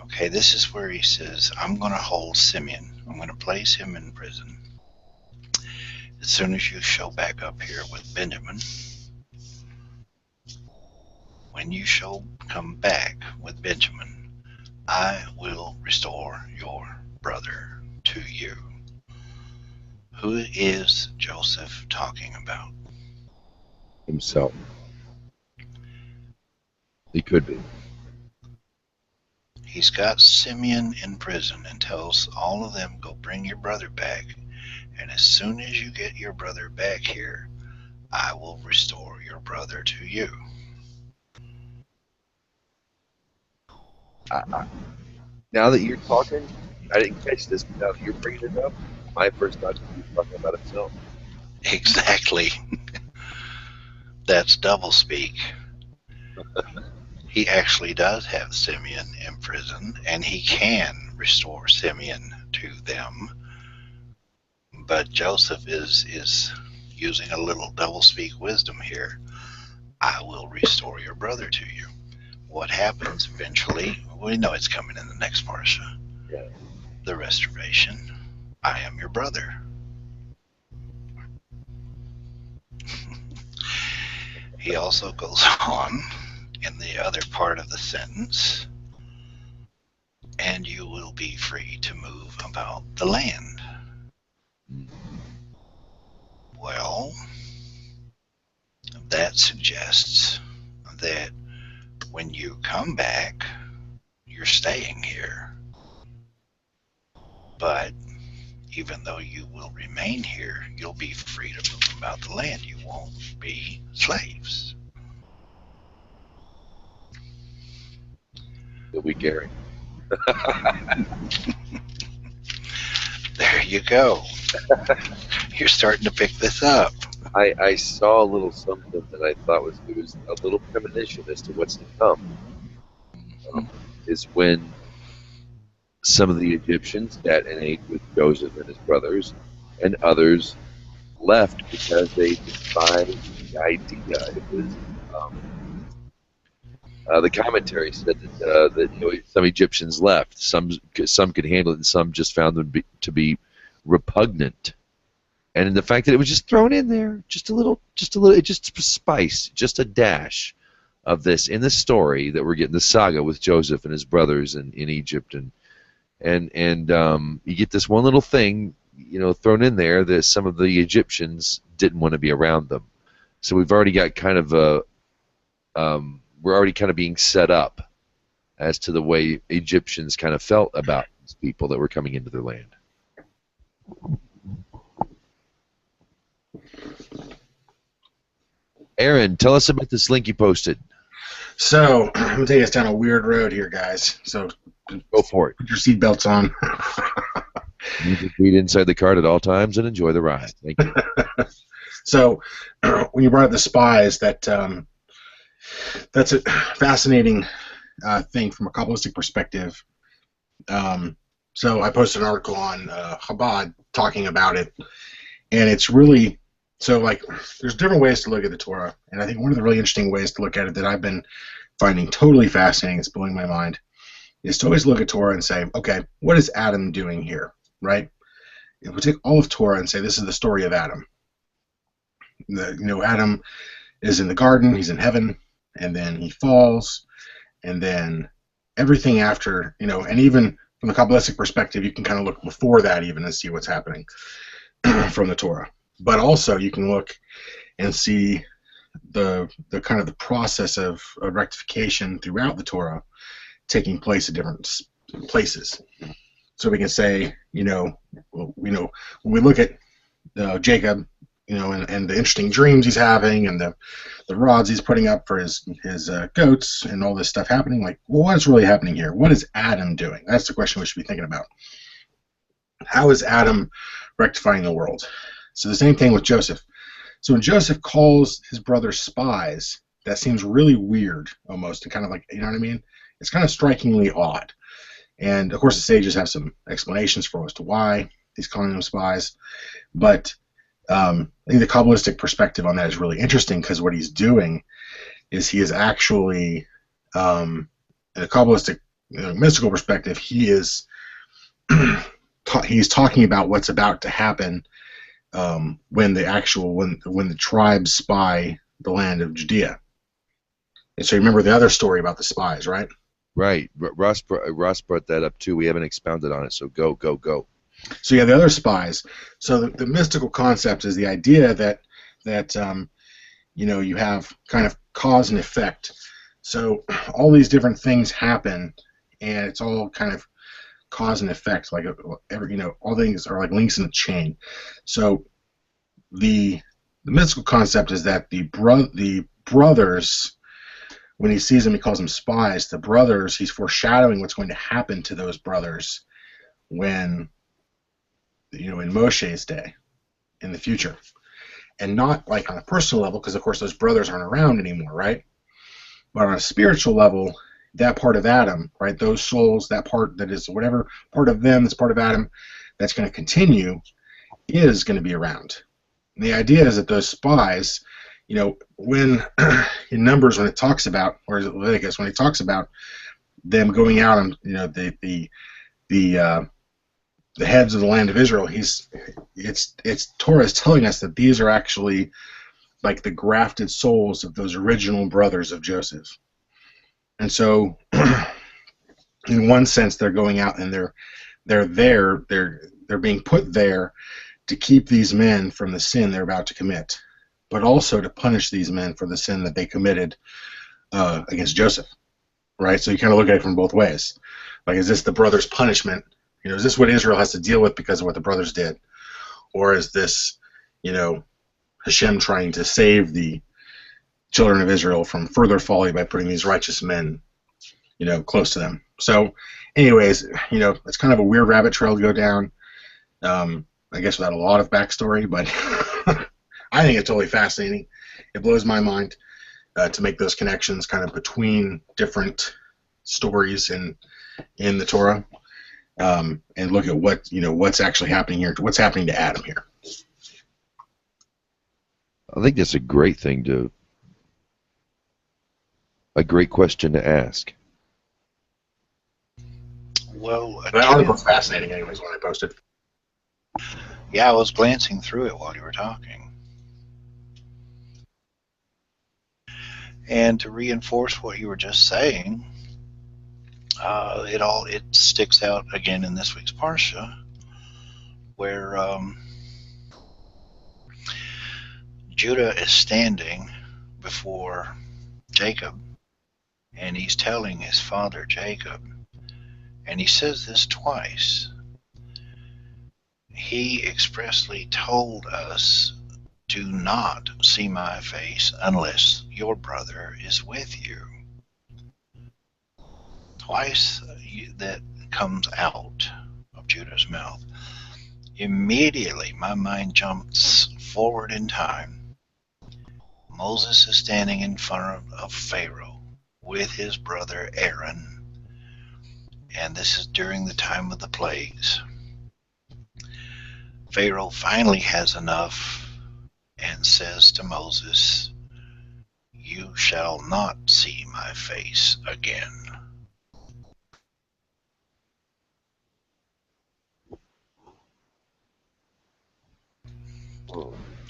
Okay, this is where he says, I'm going to hold Simeon. I'm going to place him in prison. As soon as you show back up here with Benjamin, when you shall come back with Benjamin, I will restore your brother to you. Who is Joseph talking about? Himself. He could be. He's got Simeon in prison and tells all of them, go bring your brother back. And as soon as you get your brother back here, I will restore your brother to you. Now that you're talking, I didn't catch this. Now that you're bringing it up, my first thought was talking about himself. Exactly. That's doublespeak. He actually does have Simeon in prison, and he can restore Simeon to them. But Joseph is using a little doublespeak wisdom here. I will restore your brother to you. What happens eventually? We know it's coming in the next Parshat. Yeah. The restoration. I am your brother. He also goes on in the other part of the sentence, and you will be free to move about the land. Well, that suggests that when you come back, you're staying here. But even though you will remain here, you'll be free to move about the land. You won't be slaves. You'll be Gary. There you go. You're starting to pick this up. I saw a little something that I thought was a little premonition as to what's to come. Is when some of the Egyptians got in age with Joseph and his brothers, and others left because they despised the idea. It was the commentary said that some Egyptians left. Some could handle it, and some just found them to be repugnant. And in the fact that it was just thrown in there, just a little, just spice, just a dash of this in the story that we're getting, the saga with Joseph and his brothers in Egypt, and you get this one little thing, thrown in there that some of the Egyptians didn't want to be around them. So we've already got kind of we're already kind of being set up as to the way Egyptians kind of felt about these people that were coming into their land. Aaron, tell us about this link you posted. So I'm gonna take us down a weird road here, guys. So Go for it. put your seatbelts on. Keep your feet inside the cart at all times and enjoy the ride. Thank you. So when you brought up the spies, that's a fascinating thing from a Kabbalistic perspective. So I posted an article on Chabad talking about it, and it's really so like there's different ways to look at the Torah, and I think one of the really interesting ways to look at it that I've been finding totally fascinating, it's blowing my mind, is to always look at Torah and say, okay, what is Adam doing here, right? If we take all of Torah and say this is the story of Adam, Adam is in the garden, he's in heaven, and then he falls, and then everything after, and even from the Kabbalistic perspective, you can kind of look before that even and see what's happening from the Torah. But also you can look and see the kind of the process of rectification throughout the Torah taking place at different places. So we can say, when we look at Jacob, and the interesting dreams he's having, and the rods he's putting up for his goats, and all this stuff happening. Like, well, what's really happening here? What is Adam doing? That's the question we should be thinking about. How is Adam rectifying the world? So the same thing with Joseph. So when Joseph calls his brothers spies, that seems really weird, almost, and kind of like, you know what I mean? It's kind of strikingly odd. And of course, the sages have some explanations for as to why he's calling them spies, but I think the Kabbalistic perspective on that is really interesting, because what he's doing is he is actually, in a Kabbalistic mystical perspective, he is he's talking about what's about to happen when the tribes spy the land of Judea. And so you remember the other story about the spies, right? Right. Ross brought that up too. We haven't expounded on it, so go. So you have the other spies. So the mystical concept is the idea that you have kind of cause and effect. So all these different things happen, and it's all kind of cause and effect. Like all things are like links in a chain. So the mystical concept is that the brothers, when he sees them, he calls them spies. The brothers, he's foreshadowing what's going to happen to those brothers when, in Moshe's day, in the future. And not like on a personal level, because of course those brothers aren't around anymore, right? But on a spiritual level, that part of Adam, right, those souls, that part that is whatever part of them that's part of Adam that's going to continue is going to be around. And the idea is that those spies, when in Numbers, when it talks about, or is it Leviticus, when it talks about them going out and the heads of the land of Israel, it's Torah is telling us that these are actually like the grafted souls of those original brothers of Joseph. And so in one sense they're going out and they're being put there to keep these men from the sin they're about to commit, but also to punish these men for the sin that they committed against Joseph, right? So you kind of look at it from both ways. Like, is this the brothers' punishment? Is this what Israel has to deal with because of what the brothers did? Or is this, Hashem trying to save the children of Israel from further folly by putting these righteous men, close to them? So anyways, it's kind of a weird rabbit trail to go down, I guess without a lot of backstory, but I think it's totally fascinating. It blows my mind to make those connections kind of between different stories in the Torah. And look at what's actually happening here, what's happening to Adam here. I think that's a great question to ask. Well, that article's fascinating anyways when I posted. Yeah, I was glancing through it while you were talking. And to reinforce what you were just saying, it sticks out again in this week's Parsha, where Judah is standing before Jacob, and he's telling his father Jacob, and he says this twice. He expressly told us do not see my face unless your brother is with you. Twice that comes out of Judah's mouth. Immediately, my mind jumps forward in time. Moses is standing in front of Pharaoh with his brother Aaron, and this is during the time of the plagues. Pharaoh finally has enough and says to Moses, "You shall not see my face again."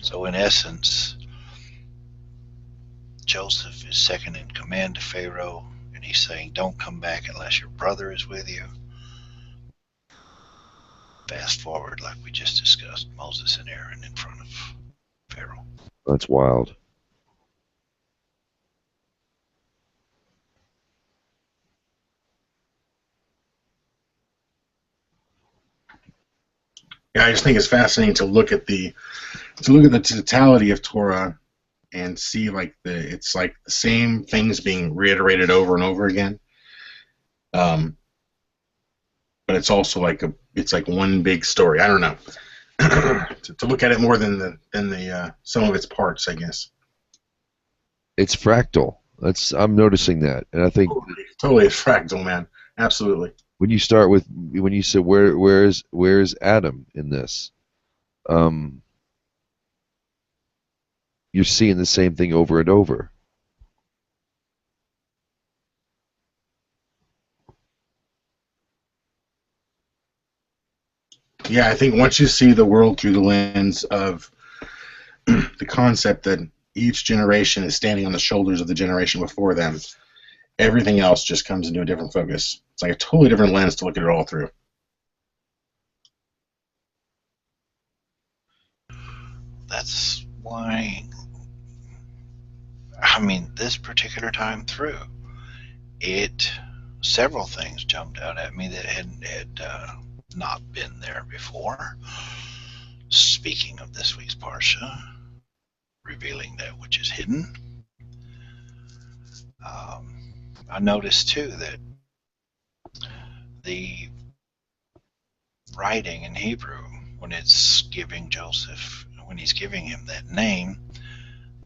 So in essence, Joseph is second in command to Pharaoh, and he's saying, don't come back unless your brother is with you. Fast forward, like we just discussed, Moses and Aaron in front of Pharaoh. That's wild. Yeah, I just think it's fascinating to look at the totality of Torah and see it's like the same things being reiterated over and over again. But it's also like it's like one big story. I don't know. to look at it more than the some of its parts, I guess. It's fractal. I'm noticing that, and I think totally it's fractal, man. Absolutely. When you start with when you said where is Adam in this, you're seeing the same thing over and over. Yeah, I think once you see the world through the lens of the concept that each generation is standing on the shoulders of the generation before them, everything else just comes into a different focus. It's like a totally different lens to look at it all through. That's why, this particular time through, several things jumped out at me that had not been there before. Speaking of this week's Parsha, revealing that which is hidden, I noticed too that the writing in Hebrew, when it's giving Joseph, when he's giving him that name,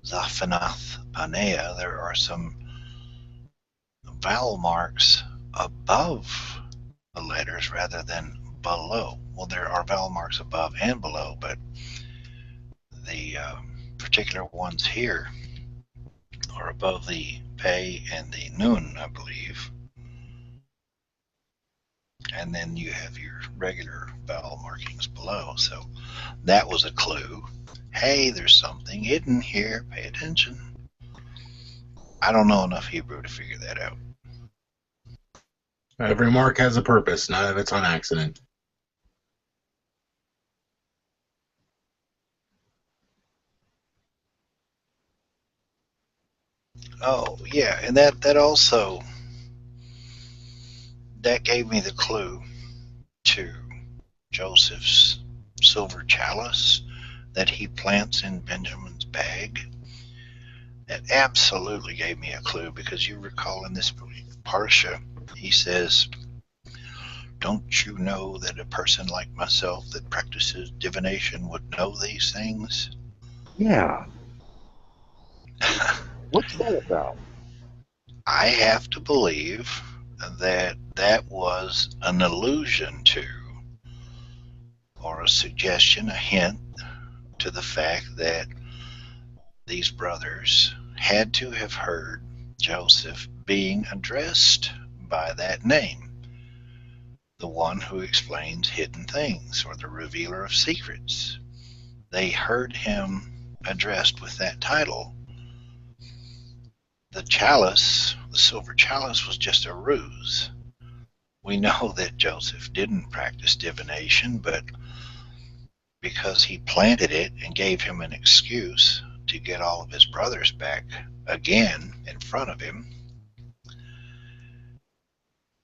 Zaphanath Paneah, there are some vowel marks above the letters rather than below. Well, there are vowel marks above and below, but the particular ones here are above the pei and the nun, I believe. And then you have your regular vowel markings below. So that was a clue. Hey, there's something hidden here. Pay attention. I don't know enough Hebrew to figure that out. Every mark has a purpose. None of it's on accident. Oh, yeah, and that also, that gave me the clue to Joseph's silver chalice that he plants in Benjamin's bag. That absolutely gave me a clue, because you recall in this Parsha, he says, don't you know that a person like myself that practices divination would know these things? Yeah. What's that about? I have to believe that that was an allusion to, or a suggestion, a hint to the fact that these brothers had to have heard Joseph being addressed by that name, the one who explains hidden things, or the revealer of secrets. They heard him addressed with that title. The chalice, the silver chalice, was just a ruse. We know that Joseph didn't practice divination, but because he planted it and gave him an excuse to get all of his brothers back again in front of him,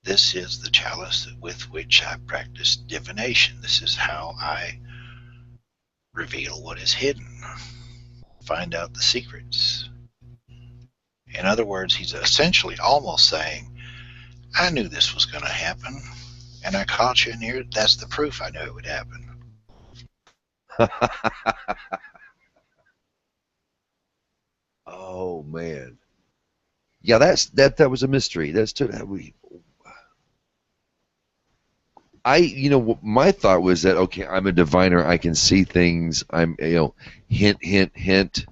this is the chalice with which I practice divination. This is how I reveal what is hidden. find out the secrets. In other words, he's essentially almost saying, I knew this was going to happen, and I caught you in here. That's the proof I knew it would happen. Oh man, yeah, that was a mystery. My thought was that, okay, I'm a diviner. I can see things. I'm, hint, hint, hint.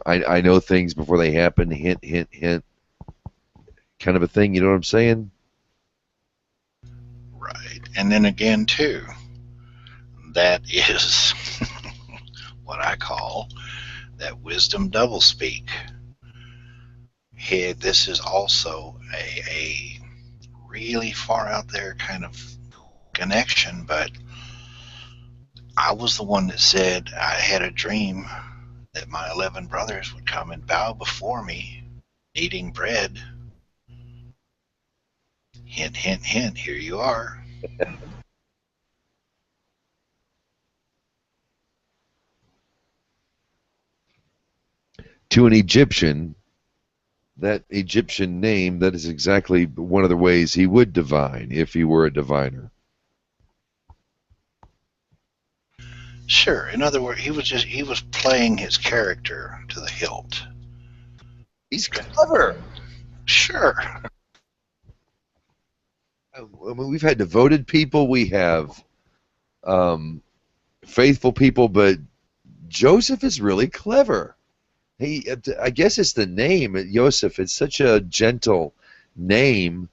I know things before they happen. Hint, hint, hint. Kind of a thing. You know what I'm saying? Right. And then again, too, that is what I call that wisdom doublespeak. Here, this is also a really far out there kind of connection, but I was the one that said I had a dream that my 11 brothers would come and bow before me, eating bread. Hint, hint, hint, here you are. To an Egyptian, that Egyptian name, that is exactly one of the ways he would divine if he were a diviner. Sure. In other words, he was playing his character to the hilt. He's clever. Sure. I mean, we've had devoted people, we have faithful people, but Joseph is really clever. I guess it's the name, Joseph. It's such a gentle name,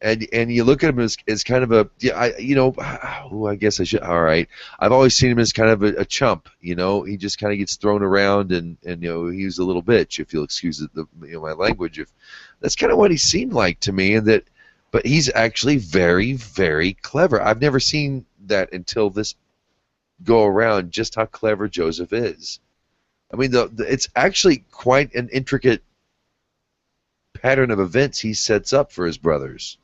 and you look at him as kind of I guess I should. All right, I've always seen him as kind of a chump. He just kind of gets thrown around, and he's a little bitch, if you'll excuse my language. That's kind of what he seemed like to me, but he's actually very, very clever. I've never seen that until this go around, just how clever Joseph is. I mean, it's actually quite an intricate pattern of events he sets up for his brothers.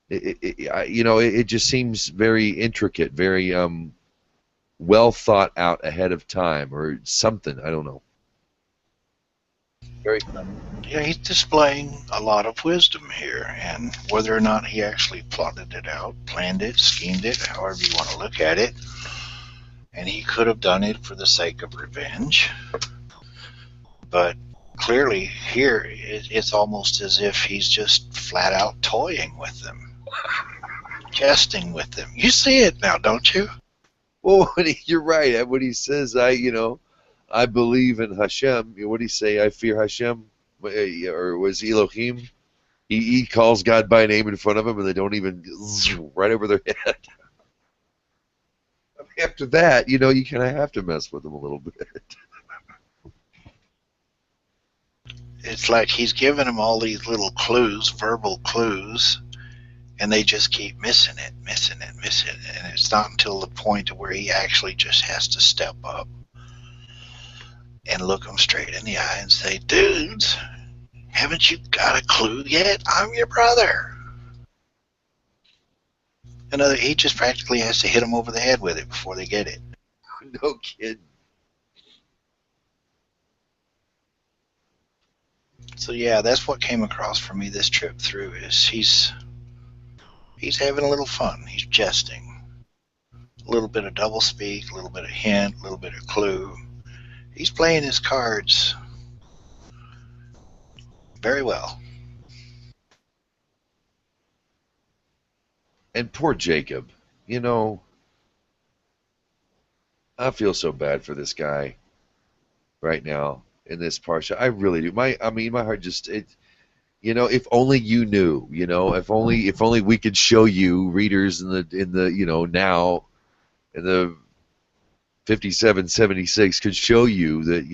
It just seems very intricate, very well thought out ahead of time, or something. I don't know. Very clever. Yeah, he's displaying a lot of wisdom here, and whether or not he actually plotted it out, planned it, schemed it, however you want to look at it, and he could have done it for the sake of revenge, but clearly here it's almost as if he's just flat out toying with them, jesting with them. You see it now, don't you? Well, you're right. When he says, I believe in Hashem, what did he say? I fear Hashem, or was Elohim? He calls God by name in front of him, and they don't even right over their head. After that, you kind of have to mess with them a little bit. It's like he's giving them all these little clues, verbal clues, and they just keep missing it. And it's not until the point to where he actually just has to step up and look them straight in the eye and say, dudes, haven't you got a clue yet? I'm your brother. He just practically has to hit them over the head with it before they get it. No kidding. So yeah, that's what came across for me this trip through, is he's having a little fun. He's jesting. A little bit of doublespeak, a little bit of hint, a little bit of clue. He's playing his cards very well. And poor Jacob, I feel so bad for this guy right now in this Parshat. I really do. My heart just if only you knew, if only we could show you, readers in the now in the 5776 could show you that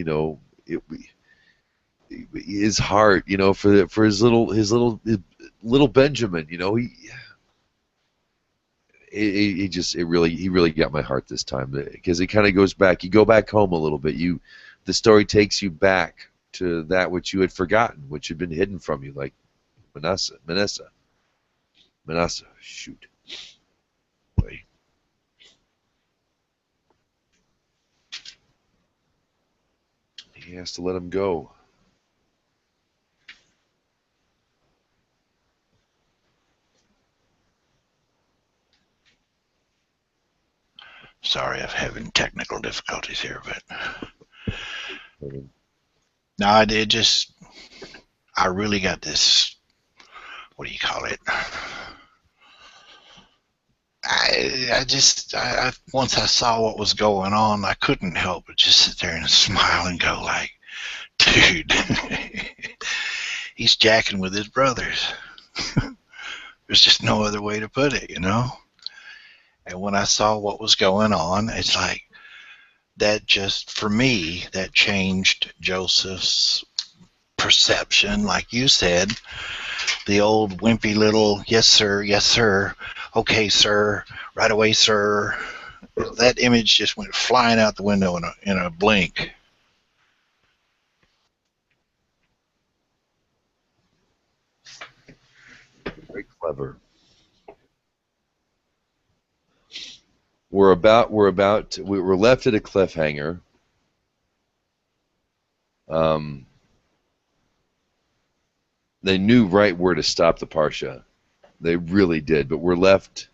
his heart, for his little Benjamin, he really got my heart this time, because it kind of goes back. You go back home a little bit. The story takes you back to that which you had forgotten, which had been hidden from you, like Manasseh. Shoot. Wait. he has to let him go. Sorry, I'm having technical difficulties here, but Mhm. no, I really got this, what do you call it? Once I saw what was going on, I couldn't help but just sit there and smile and go like, dude, he's jacking with his brothers. There's just no other way to put it, you know? And when I saw what was going on, it's like, that just, for me, that changed Joseph's perception. Like you said, the old wimpy little, yes, sir, okay, sir, right away, sir. That image just went flying out the window in a blink. Very clever. We're left at a cliffhanger. They knew right where to stop the Parsha. They really did, but we're left.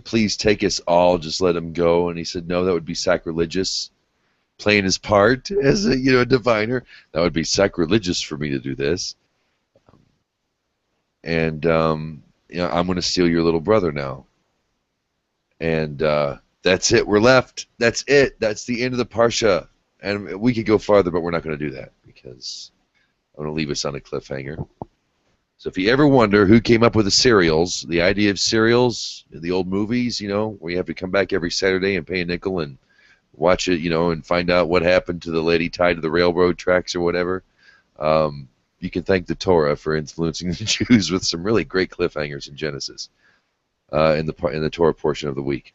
Please take us all. Just let him go. And he said, no, that would be sacrilegious. Playing his part as a diviner, that would be sacrilegious for me to do this. And I'm going to steal your little brother now. And that's it. We're left. That's it. That's the end of the Parsha. And we could go farther, but we're not going to do that because I'm going to leave us on a cliffhanger. So if you ever wonder who came up with the serials, the idea of serials, the old movies, where you have to come back every Saturday and pay a nickel and watch it, and find out what happened to the lady tied to the railroad tracks or whatever, you can thank the Torah for influencing the Jews with some really great cliffhangers in Genesis, in the Torah portion of the week.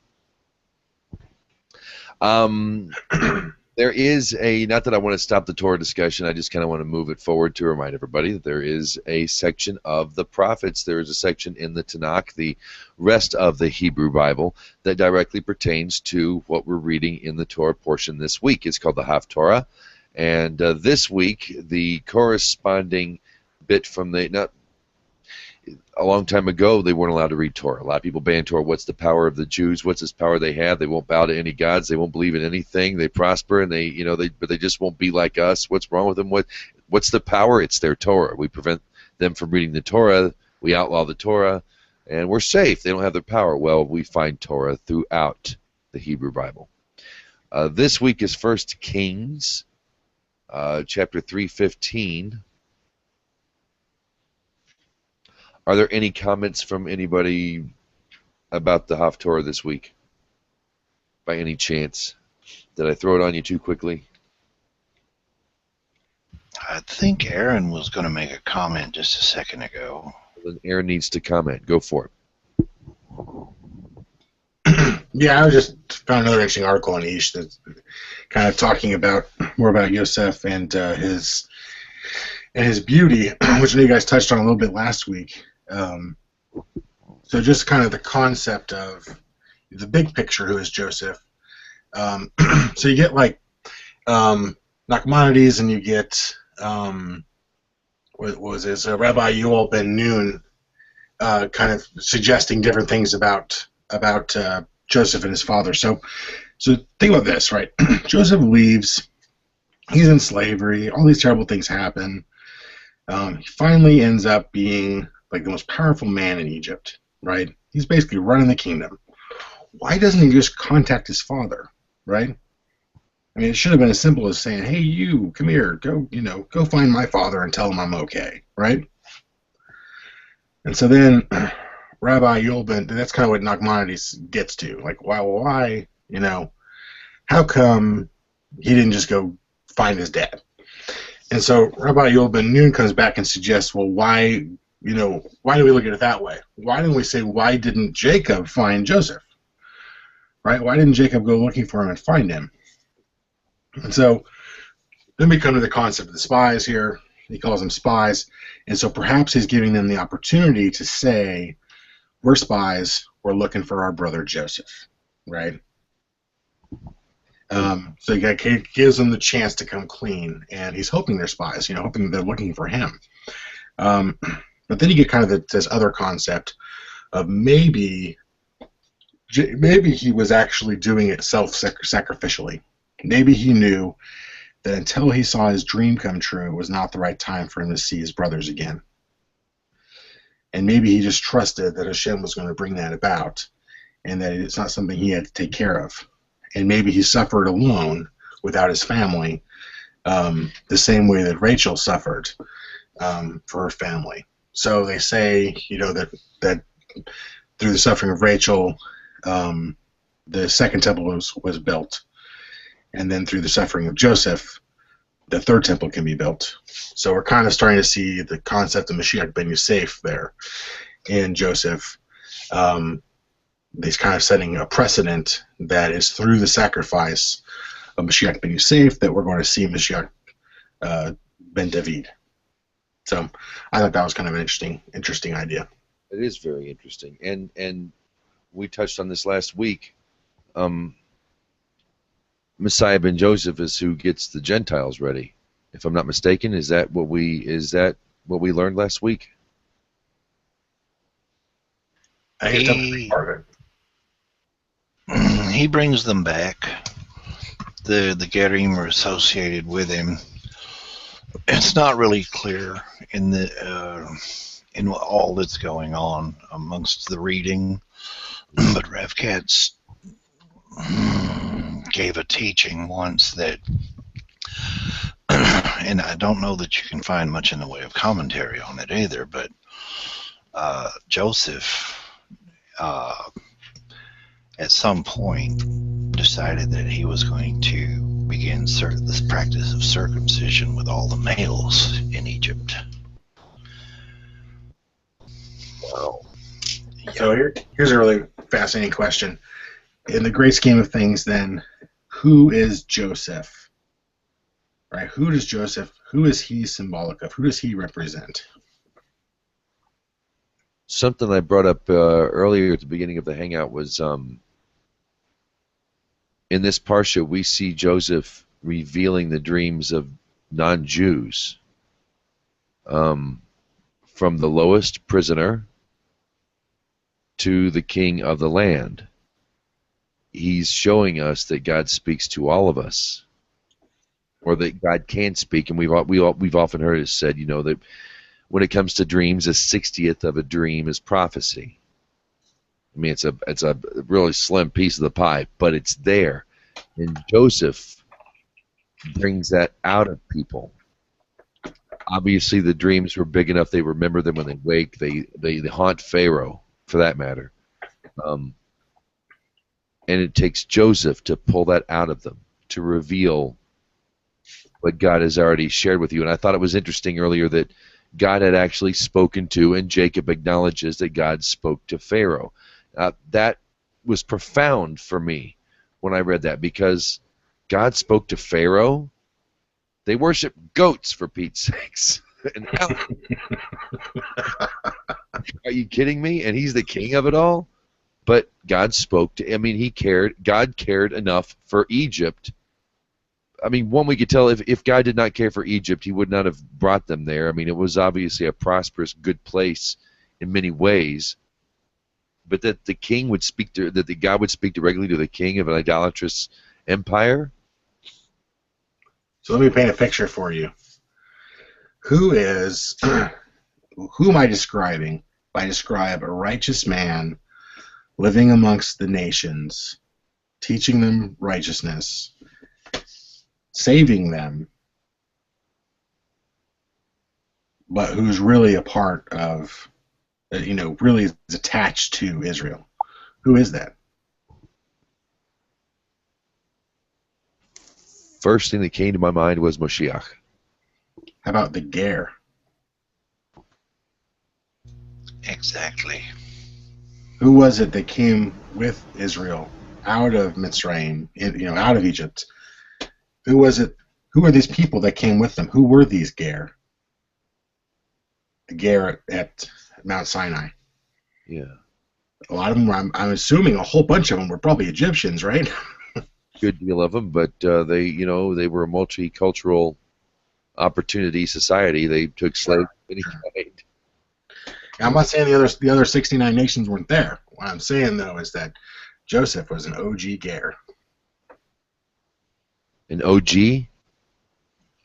There is not that I want to stop the Torah discussion, I just kind of want to move it forward to remind everybody that there is a section of the prophets, there is a section in the Tanakh, the rest of the Hebrew Bible, that directly pertains to what we're reading in the Torah portion this week. It's called the Haftorah, and this week the corresponding bit from a long time ago, they weren't allowed to read Torah. A lot of people banned Torah. What's the power of the Jews? What's this power they have? They won't bow to any gods. They won't believe in anything. They prosper, and but they just won't be like us. What's wrong with them? What's the power? It's their Torah. We prevent them from reading the Torah. We outlaw the Torah, and we're safe. They don't have their power. Well, we find Torah throughout the Hebrew Bible. This week is 1 Kings, chapter 3:15. Are there any comments from anybody about the Haftorah this week? By any chance? Did I throw it on you too quickly? I think Aaron was going to make a comment just a second ago. Then Aaron needs to comment. Go for it. Yeah, I just found another interesting article on Ish that's kind of talking more about Yosef and his beauty, which I know you guys touched on a little bit last week. So just kind of the concept of the big picture, who is Joseph. So you get like Nachmanides, and you get what was this? Rabbi Yuval ben Nun, kind of suggesting different things about Joseph and his father. So think about this, right? Joseph leaves. He's in slavery. All these terrible things happen. He finally ends up being like the most powerful man in Egypt, right? He's basically running the kingdom. Why doesn't he just contact his father, right? I mean, it should have been as simple as saying, "Hey, you, come here, go find my father and tell him I'm okay," right? And so then Rabbi Yulben, that's kind of what Nachmanides gets to. Like, why, how come he didn't just go find his dad? And so Rabbi Yulben Nun comes back and suggests, well, why do we look at it that way? Why don't we say, why didn't Jacob find Joseph? Right? Why didn't Jacob go looking for him and find him? And so then we come to the concept of the spies here. He calls them spies. And so perhaps he's giving them the opportunity to say, we're spies, we're looking for our brother Joseph, right? So he gives them the chance to come clean, and he's hoping they're spies, hoping they're looking for him. But then you get kind of this other concept of maybe he was actually doing it self-sacrificially. Maybe he knew that until he saw his dream come true, it was not the right time for him to see his brothers again. And maybe he just trusted that Hashem was going to bring that about, and that it's not something he had to take care of. And maybe he suffered alone without his family, the same way that Rachel suffered for her family. So they say, that through the suffering of Rachel, the second temple was built. And then through the suffering of Joseph, the third temple can be built. So we're kind of starting to see the concept of Mashiach ben Yosef there in Joseph. He's kind of setting a precedent that is through the sacrifice of Mashiach ben Yosef that we're going to see Mashiach ben David. So I thought that was kind of an interesting idea. It is very interesting, and we touched on this last week. Messiah ben Joseph is who gets the Gentiles ready. If I'm not mistaken, is that what we learned last week? I think that's part of it. He brings them back. The Gerim are associated with him. It's not really clear in all that's going on amongst the reading, but Rev Katz gave a teaching once that, and I don't know that you can find much in the way of commentary on it either, but Joseph at some point decided that he was going to begin this practice of circumcision with all the males in Egypt. Wow. Yeah. So here's a really fascinating question. In the great scheme of things, then, who is Joseph? Right? Who is he symbolic of? Who does he represent? Something I brought up earlier at the beginning of the hangout was in this Parsha we see Joseph revealing the dreams of non-Jews, from the lowest prisoner to the king of the land. He's showing us that God speaks to all of us, or that God can speak, and we've often heard it said, that when it comes to dreams, a 60th of a dream is prophecy. I mean, it's a really slim piece of the pie, but it's there, and Joseph brings that out of people. Obviously, the dreams were big enough; they remember them when they wake. They haunt Pharaoh, for that matter. And it takes Joseph to pull that out of them, to reveal what God has already shared with you. And I thought it was interesting earlier that God had actually spoken to, and Jacob acknowledges that God spoke to Pharaoh. That was profound for me when I read that, because God spoke to Pharaoh. They worship goats, for Pete's sakes. Are you kidding me? And he's the king of it all? But God spoke to, God cared enough for Egypt. I mean, one, we could tell if God did not care for Egypt, he would not have brought them there. I mean, it was obviously a prosperous, good place in many ways. But that the king would speak to, that the God would speak directly to the king of an idolatrous empire? So let me paint a picture for you. Who am I describing? I describe a righteous man living amongst the nations, teaching them righteousness, saving them, but who's really a part of, really is attached to Israel. Who is that? First thing that came to my mind was Moshiach. How about the Ger? Exactly. Who was it that came with Israel out of Mitzrayim, out of Egypt? Who was it? Who are these people that came with them? Who were these Ger? The Ger at Mount Sinai. Yeah. A lot of them, I'm assuming a whole bunch of them were probably Egyptians, right? good deal of them, but they, they were a multicultural opportunity society. They took slaves of any kind. I'm not saying the other 69 nations weren't there. What I'm saying though is that Joseph was an OG Ger. An OG?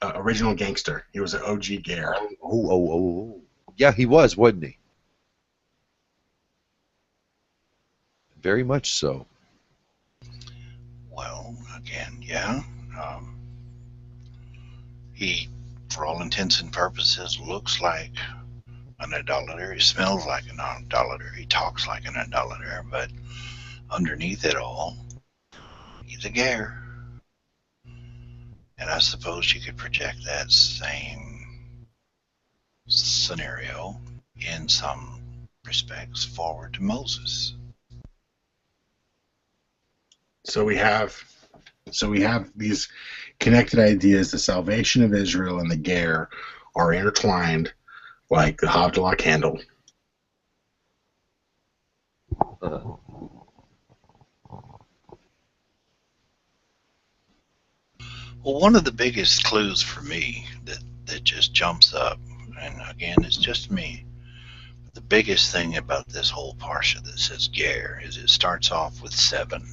Original gangster. He was an OG Ger. Oh. Yeah, he was, wasn't he? Very much so. Well, again, yeah. He, for all intents and purposes, looks like an idolater. He smells like an idolater. He talks like an idolater. But underneath it all, he's a Ger. And I suppose you could project that same scenario in some respects forward to Moses. So we have these connected ideas. The salvation of Israel and the Ger are intertwined like the Havdalah candle. Well, one of the biggest clues for me that just jumps up, and again, it's just me, but the biggest thing about this whole Parsha that says Ger is it starts off with 7.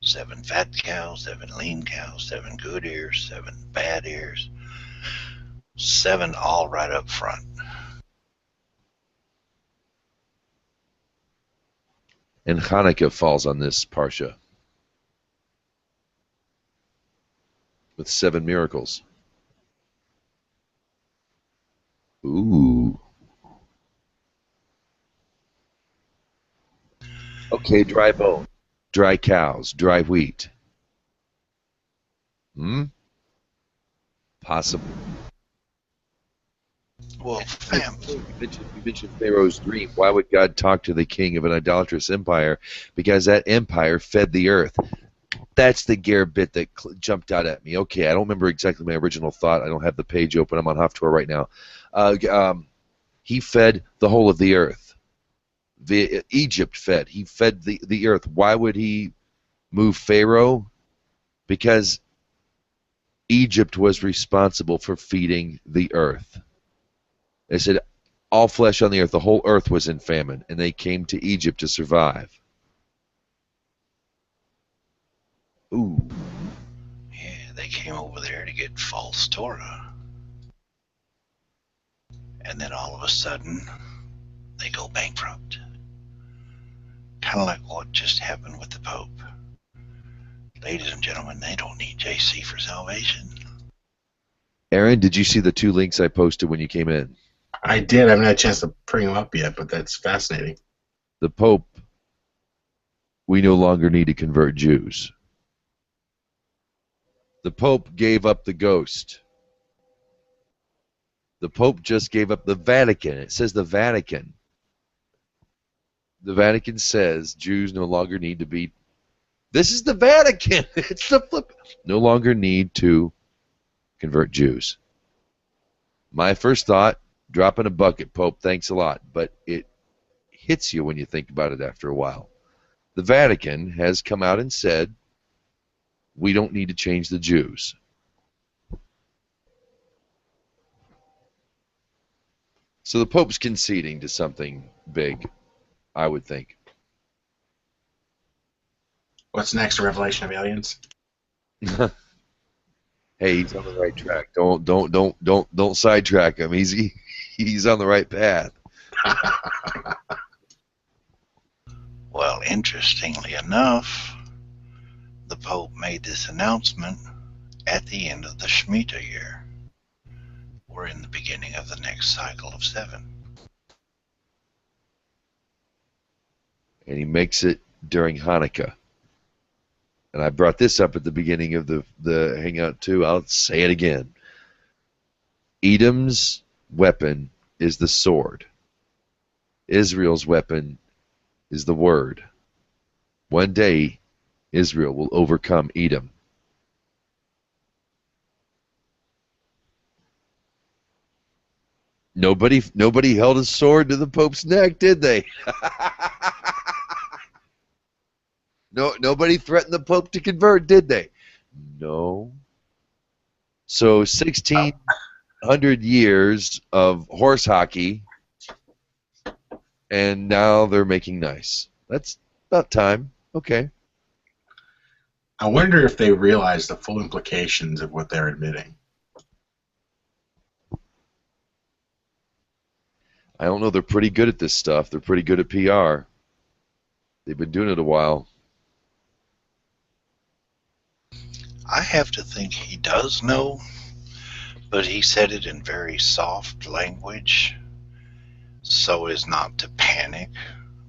7 fat cows, 7 lean cows, 7 good ears, 7 bad ears, 7 all right up front. And Hanukkah falls on this Parsha with 7 miracles. Ooh. Okay, dry bone, dry cows, dry wheat. Possible. Well, fam, You mentioned Pharaoh's dream. Why would God talk to the king of an idolatrous empire? Because that empire fed the earth. That's the Ger bit that jumped out at me. Okay, I don't remember exactly my original thought. I don't have the page open. I'm on Haftorah right now. He fed the whole of the earth. Egypt fed. He fed the earth. Why would he move Pharaoh? Because Egypt was responsible for feeding the earth. They said all flesh on the earth, the whole earth was in famine, and they came to Egypt to survive. Ooh. yeah, they came over there to get false Torah. And then all of a sudden, they go bankrupt. Kind of like what just happened with the Pope. Ladies and gentlemen, they don't need JC for salvation. Aaron, did you see the 2 links I posted when you came in? I did. I haven't had a chance to bring them up yet, but that's fascinating. The Pope, we no longer need to convert Jews. The Pope gave up the ghost. The Pope just gave up the Vatican. It says the Vatican. The Vatican says Jews no longer need to be... This is the Vatican. It's the flip. No longer need to convert Jews. My first thought, drop in a bucket, Pope, thanks a lot. But it hits you when you think about it after a while. The Vatican has come out and said, we don't need to change the Jews. So the Pope's conceding to something big, I would think. What's next? A revelation of aliens? Hey, he's on the right track. Don't sidetrack him. He's on the right path. Well, interestingly enough, the Pope made this announcement at the end of the Shemitah year. We're in the beginning of the next cycle of 7. And he makes it during Hanukkah. And I brought this up at the beginning of the hangout too. I'll say it again. Edom's weapon is the sword. Israel's weapon is the word. One day, Israel will overcome Edom. Nobody held a sword to the Pope's neck, did they? No, nobody threatened the Pope to convert, did they? No. So 1,600 years of horse hockey, and now they're making nice. That's about time. Okay. I wonder if they realize the full implications of what they're admitting. I don't know. They're pretty good at this stuff. They're pretty good at PR. They've been doing it a while. I have to think he does know, but he said it in very soft language so as not to panic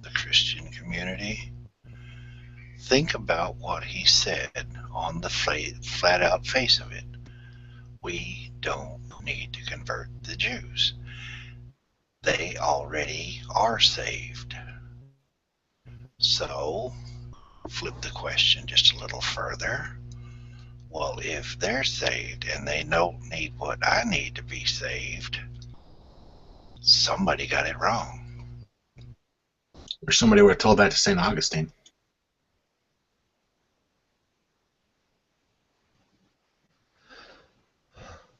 the Christian community. Think about what he said on the flat out face of it. We don't need to convert the Jews. They already are saved. So, flip the question just a little further. Well, if they're saved and they don't need what I need to be saved, somebody got it wrong. Or somebody would have told that to St. Augustine.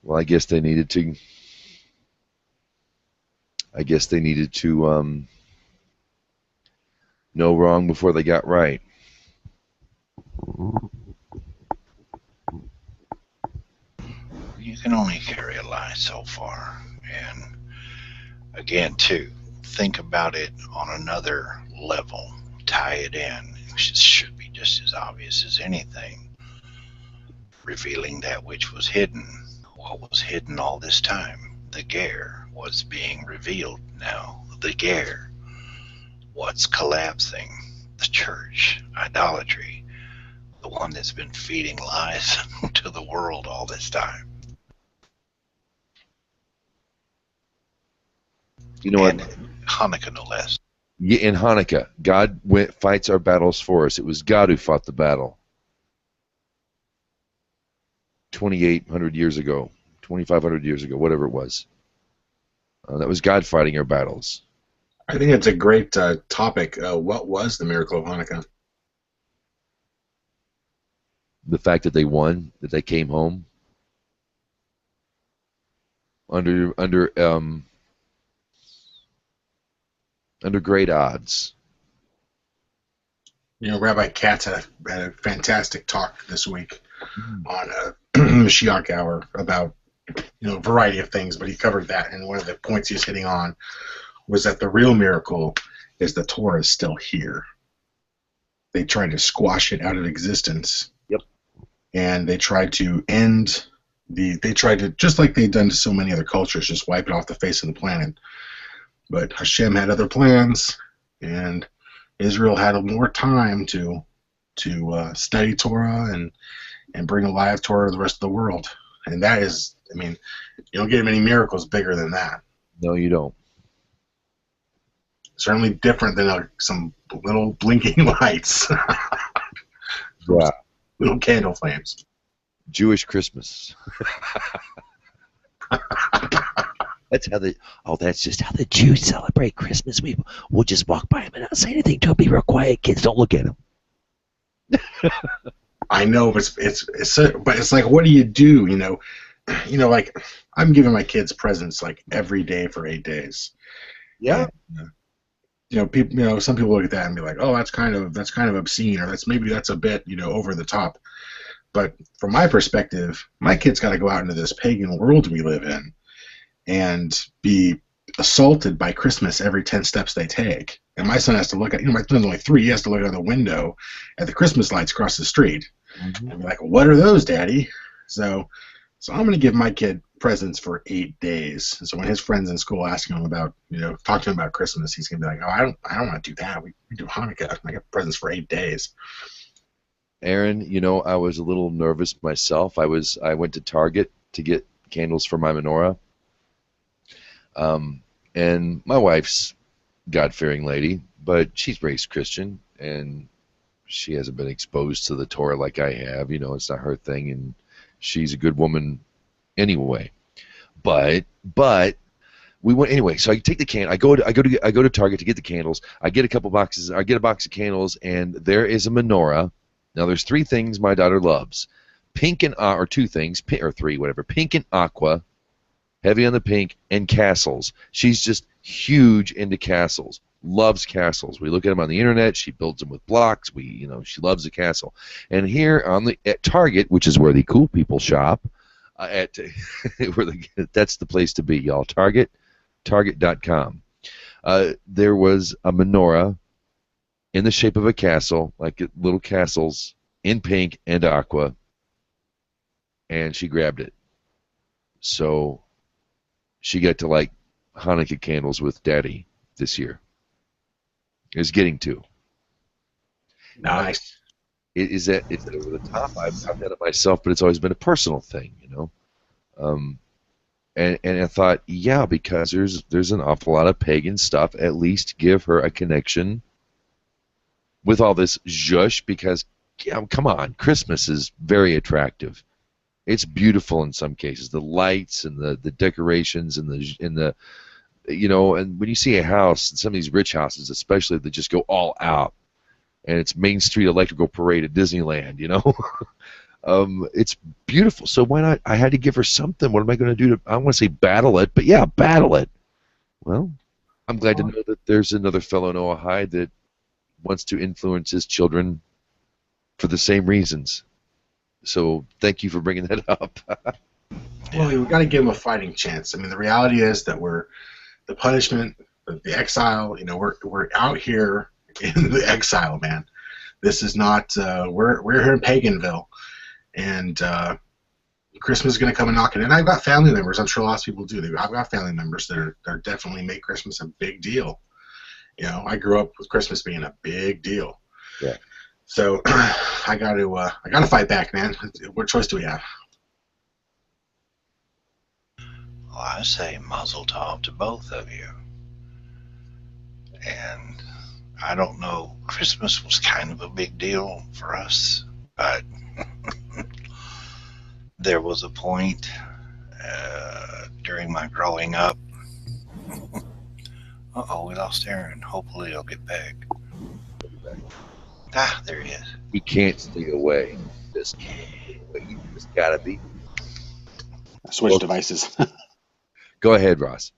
Well, I guess they needed to. Know wrong before they got right. You can only carry a lie so far. And again, too, think about it on another level. Tie it in, which should be just as obvious as anything. Revealing that which was hidden. What was hidden all this time? The Ger was being revealed now. The Ger. What's collapsing? The church. Idolatry. The one that's been feeding lies to the world all this time. You know And what? Hanukkah, no less. Yeah, in Hanukkah, God fights our battles for us. It was God who fought the battle 2,800 years ago, 2,500 years ago, whatever it was. That was God fighting our battles. I think it's a great topic. What was the miracle of Hanukkah? The fact that they won, that they came home under great odds. You know, Rabbi Katz had a fantastic talk this week on Mashiach Hour about, you know, a variety of things, but he covered that, and one of the points he was hitting on was that the real miracle is the Torah is still here. They tried to squash it out of existence. Yep. And they tried to end they tried to, just like they've done to so many other cultures, just wipe it off the face of the planet. But Hashem had other plans, and Israel had more time to study Torah and bring alive Torah to the rest of the world. And that is, I mean, you don't get many miracles bigger than that. No, you don't. Certainly different than some little blinking lights. Yeah. Little candle flames. Jewish Christmas. That's just how the Jews celebrate Christmas. We'll just walk by them and not say anything. Don't be real quiet, kids. Don't look at them. I know, but it's like, what do? You know, like I'm giving my kids presents like every day for 8 days. Yeah. And, you know, people. You know, some people look at that and be like, "Oh, that's kind of obscene," or that's a bit, you know, over the top. But from my perspective, my kids got to go out into this pagan world we live in and be assaulted by Christmas every 10 steps they take. And my son has to look at, you know, my son's only 3. He has to look out the window at the Christmas lights across the street and be like, "What are those, Daddy?" So I'm going to give my kid presents for 8 days. And so when his friends in school ask him about, you know, talk to him about Christmas, he's going to be like, "Oh, I don't want to do that. We do Hanukkah. I get presents for 8 days." Aaron, you know, I was a little nervous myself. I went to Target to get candles for my menorah. And my wife's God-fearing lady, but she's raised Christian, and she hasn't been exposed to the Torah like I have. You know, it's not her thing, and she's a good woman anyway. But we went anyway. So I take the can. I go to Target to get the candles. I get a couple boxes. I get a box of candles, and there is a menorah. Now there's three things my daughter loves: pink and or two things, or three, whatever. Pink and aqua, heavy on the pink, and castles. She's just huge into castles. Loves castles. We look at them on the internet. She builds them with blocks. She loves a castle. And here at Target, which is where the cool people shop, that's the place to be, y'all. Target.com. There was a menorah in the shape of a castle, like little castles in pink and aqua, and she grabbed it. So she got to like Hanukkah candles with Daddy this year. Is getting to. Nice. It's over the top. I've done it myself, but it's always been a personal thing, And I thought, yeah, because there's an awful lot of pagan stuff. At least give her a connection with all this zhush, because come on, Christmas is very attractive. It's beautiful in some cases. The lights and the decorations and the and when you see a house, some of these rich houses especially, that just go all out, and it's Main Street Electrical Parade at Disneyland, it's beautiful. So why not? I had to give her something. What am I going to do I don't want to say battle it, but yeah, battle it. Well, I'm glad to know that there's another fellow Noahide that wants to influence his children for the same reasons. So thank you for bringing that up. Well, we've got to give him a fighting chance. I mean, the reality is that the punishment, the exile, we're out here in the exile, man. This is not, we're here in Paganville, and Christmas is going to come and knock it. And I've got family members, I'm sure lots of people do. I've got family members that are definitely make Christmas a big deal. I grew up with Christmas being a big deal. Yeah. So I got to fight back, man. What choice do we have? Well, I say mazel tov to both of you. And I don't know, Christmas was kind of a big deal for us, but there was a point during my growing up. Uh-oh, we lost Aaron. Hopefully he'll get back. Ah, there he is. He can't stay away. You just gotta be. Switch devices. Go ahead, Ross.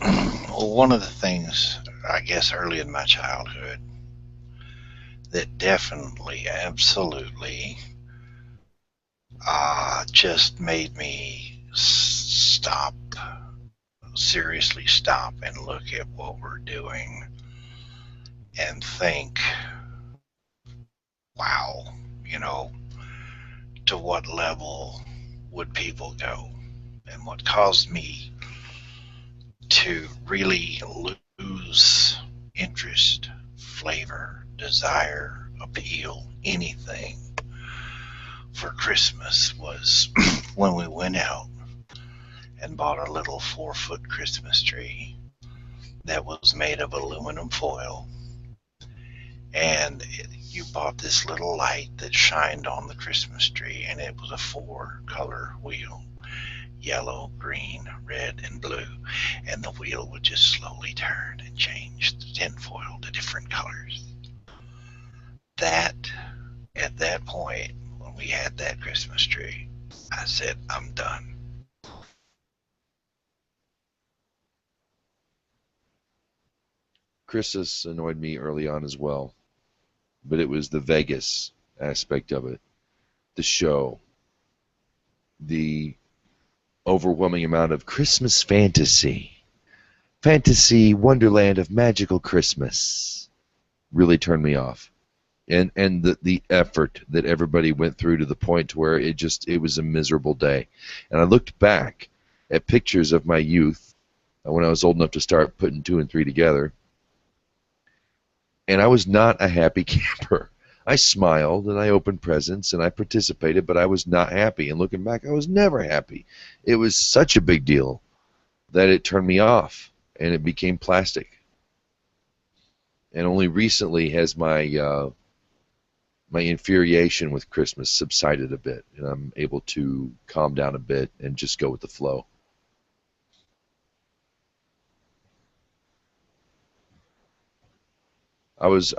Well, one of the things, I guess, early in my childhood that definitely, absolutely just made me seriously stop and look at what we're doing and think, wow, to what level would people go? And what caused me to really lose interest, flavor, desire, appeal, anything for Christmas was when we went out and bought a little 4-foot Christmas tree that was made of aluminum foil. And you bought this little light that shined on the Christmas tree, and it was a 4-color wheel: yellow, green, red, and blue. And the wheel would just slowly turn and change the tinfoil to different colors. At that point, when we had that Christmas tree, I said, I'm done. Christmas annoyed me early on as well, but it was the Vegas aspect of it, the show, the overwhelming amount of Christmas fantasy wonderland of magical Christmas really turned me off, and the effort that everybody went through to the point to where it was a miserable day. And I looked back at pictures of my youth when I was old enough to start putting 2 and 3 together, and I was not a happy camper. I smiled and I opened presents and I participated, but I was not happy. And looking back, I was never happy. It was such a big deal that it turned me off and it became plastic. And only recently has my my infuriation with Christmas subsided a bit, and I'm able to calm down a bit and just go with the flow. I was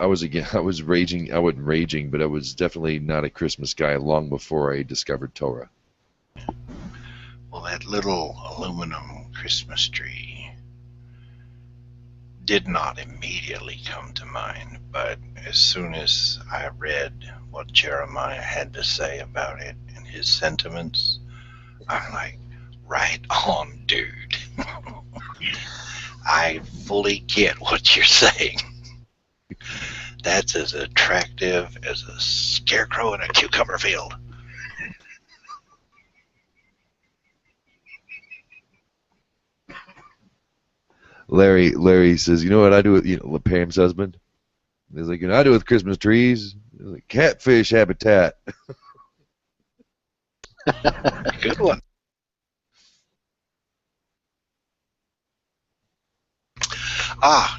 raging. I wasn't raging, but I was definitely not a Christmas guy long before I discovered Torah. Well, that little aluminum Christmas tree did not immediately come to mind, but as soon as I read what Jeremiah had to say about it and his sentiments, I'm like, right on, dude. I fully get what you're saying. That's as attractive as a scarecrow in a cucumber field. Larry says, you know what I do with Pam's husband? He's like, I do with Christmas trees. Like, catfish habitat. Good one.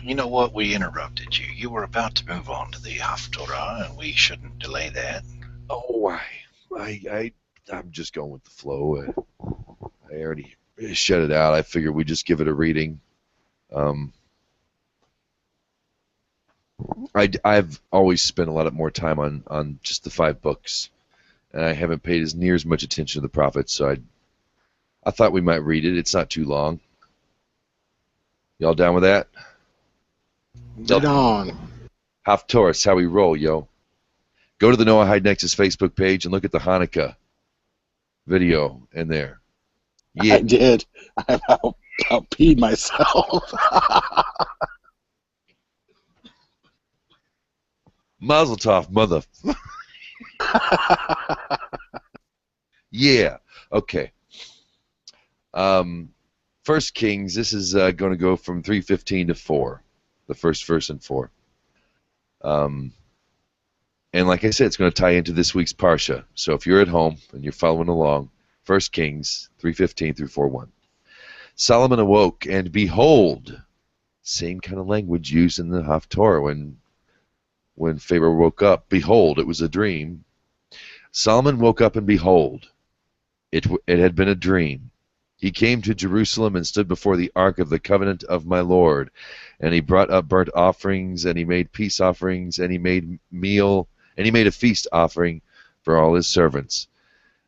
You know what? We interrupted you. You were about to move on to the Haftorah, and we shouldn't delay that. Oh, I'm just going with the flow. I already shut it out. I figured we'd just give it a reading. I've always spent a lot more time on just the 5 books, and I haven't paid near as much attention to the prophets. So I thought we might read it. It's not too long. Y'all down with that? Get on. Haftorah, how we roll, yo. Go to the Noahide Nexus Facebook page and look at the Hanukkah video in there. Yeah. I did. I about peed myself. Mazel tov, mother. Yeah. Okay. First Kings. This is going to go from 3:15 to 4. The first verse and 4. And like I said, it's going to tie into this week's Parsha. So if you're at home and you're following along, 1 Kings 3:15 through 4:1. Solomon awoke, and behold, same kind of language used in the Haftorah when Pharaoh woke up. Behold, it was a dream. Solomon woke up, and behold, it had been a dream. He came to Jerusalem and stood before the ark of the covenant of my Lord. And he brought up burnt offerings, and he made peace offerings, and he made a feast offering for all his servants.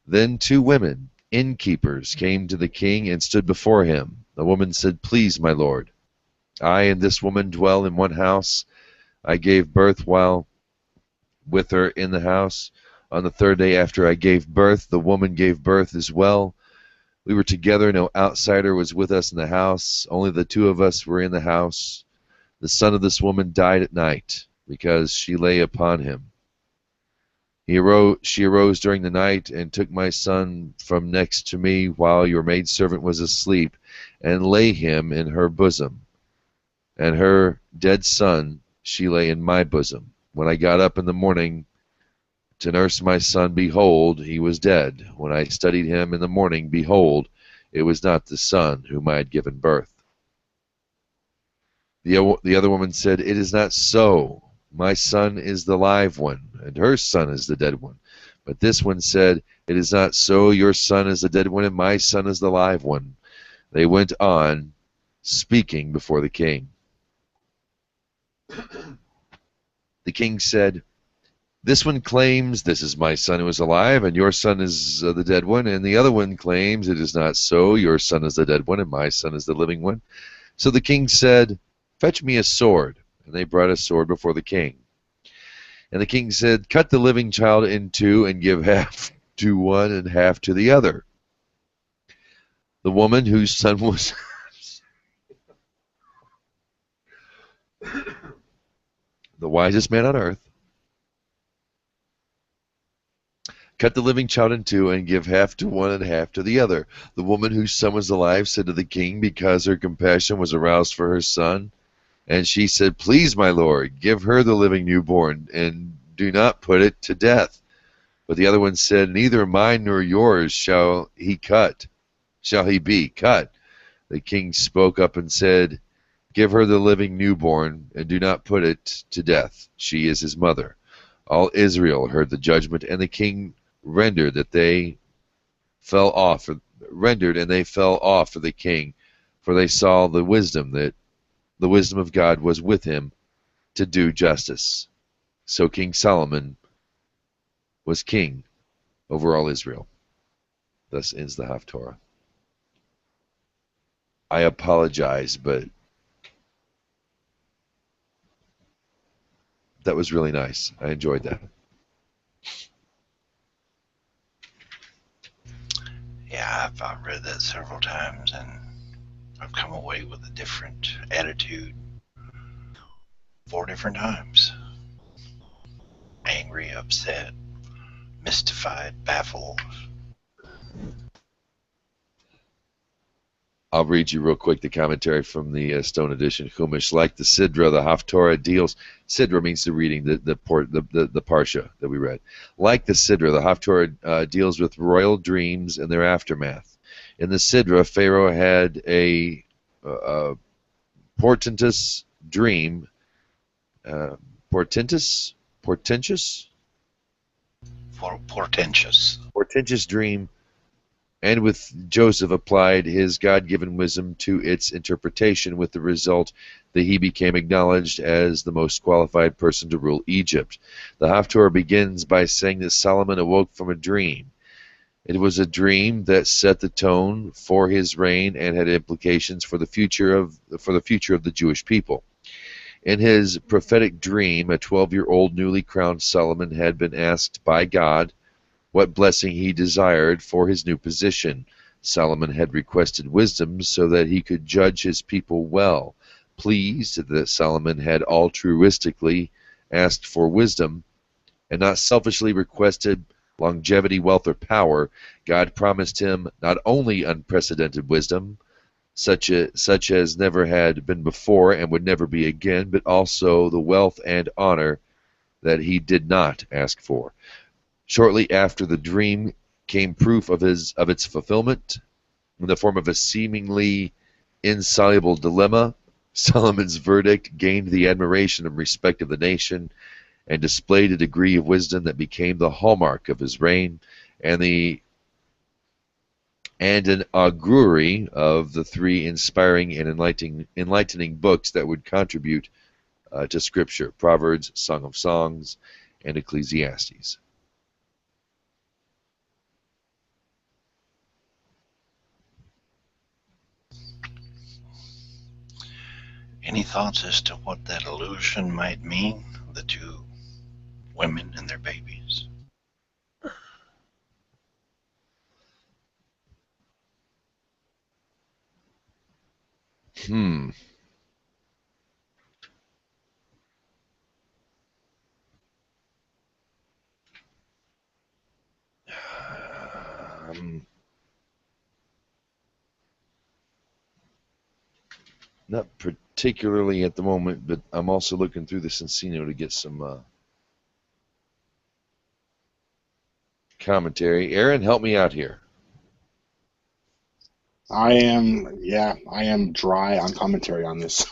Then 2 women, innkeepers, came to the king and stood before him. The woman said, Please, my lord, I and this woman dwell in one house. I gave birth while with her in the house. On the 3rd day after I gave birth, the woman gave birth as well. We were together, no outsider was with us in the house. Only the 2 of us were in the house. The son of this woman died at night, because she lay upon him. She arose during the night, and took my son from next to me, while your maidservant was asleep, and lay him in her bosom. And her dead son she lay in my bosom. When I got up in the morning to nurse my son, behold, he was dead. When I studied him in the morning, behold, it was not the son whom I had given birth. The other woman said, It is not so. My son is the live one, and her son is the dead one. But this one said, It is not so. Your son is the dead one, and my son is the live one. They went on speaking before the king. The king said, This one claims, This is my son who is alive, and your son is the dead one. And the other one claims, It is not so. Your son is the dead one, and my son is the living one. So the king said, Fetch me a sword. And they brought a sword before the king. And the king said, Cut the living child in 2, and give half to one and half to the other. The woman whose son was the wisest man on earth, cut the living child in 2, and give half to one and half to the other. The woman whose son was alive said to the king, because her compassion was aroused for her son, and she said, Please, my lord, give her the living newborn, and do not put it to death. But the other one said, Neither mine nor yours shall he be cut. The king spoke up and said, Give her the living newborn, and do not put it to death. She is his mother. All Israel heard the judgment, and the king rendered, and they fell off for the king, for they saw the wisdom of God was with him to do justice. So King Solomon was king over all Israel. Thus ends the Haftorah. I apologize, but that was really nice. I enjoyed that. Yeah, I've read that several times, and I've come away with a different attitude 4 different times. Angry, upset, mystified, baffled. I'll read you real quick the commentary from the Stone Edition Chumash. Like the Sidra, the Haftorah deals. Sidra means the reading, the Parsha that we read. Like the Sidra, the Haftorah deals with royal dreams and their aftermath. In the Sidra, Pharaoh had a portentous dream. Portentous dream, and with Joseph applied his God-given wisdom to its interpretation, with the result that he became acknowledged as the most qualified person to rule Egypt. The Haftorah begins by saying that Solomon awoke from a dream. It was a dream that set the tone for his reign and had implications for the future of the Jewish people. In his prophetic dream, a 12-year-old newly crowned Solomon had been asked by God what blessing he desired for his new position. Solomon had requested wisdom so that he could judge his people well. Pleased that Solomon had altruistically asked for wisdom and not selfishly requested longevity, wealth, or power, God promised him not only unprecedented wisdom, such as never had been before and would never be again, but also the wealth and honor that he did not ask for. Shortly after the dream came proof of its fulfillment in the form of a seemingly insoluble dilemma. Solomon's verdict gained the admiration and respect of the nation and displayed a degree of wisdom that became the hallmark of his reign and an augury of the 3 inspiring and enlightening books that would contribute to Scripture: Proverbs, Song of Songs, and Ecclesiastes. Any thoughts as to what that allusion might mean? The 2 women and their babies. Not particularly at the moment, but I'm also looking through the Encino to get some commentary. Aaron, help me out here. I am dry on commentary on this.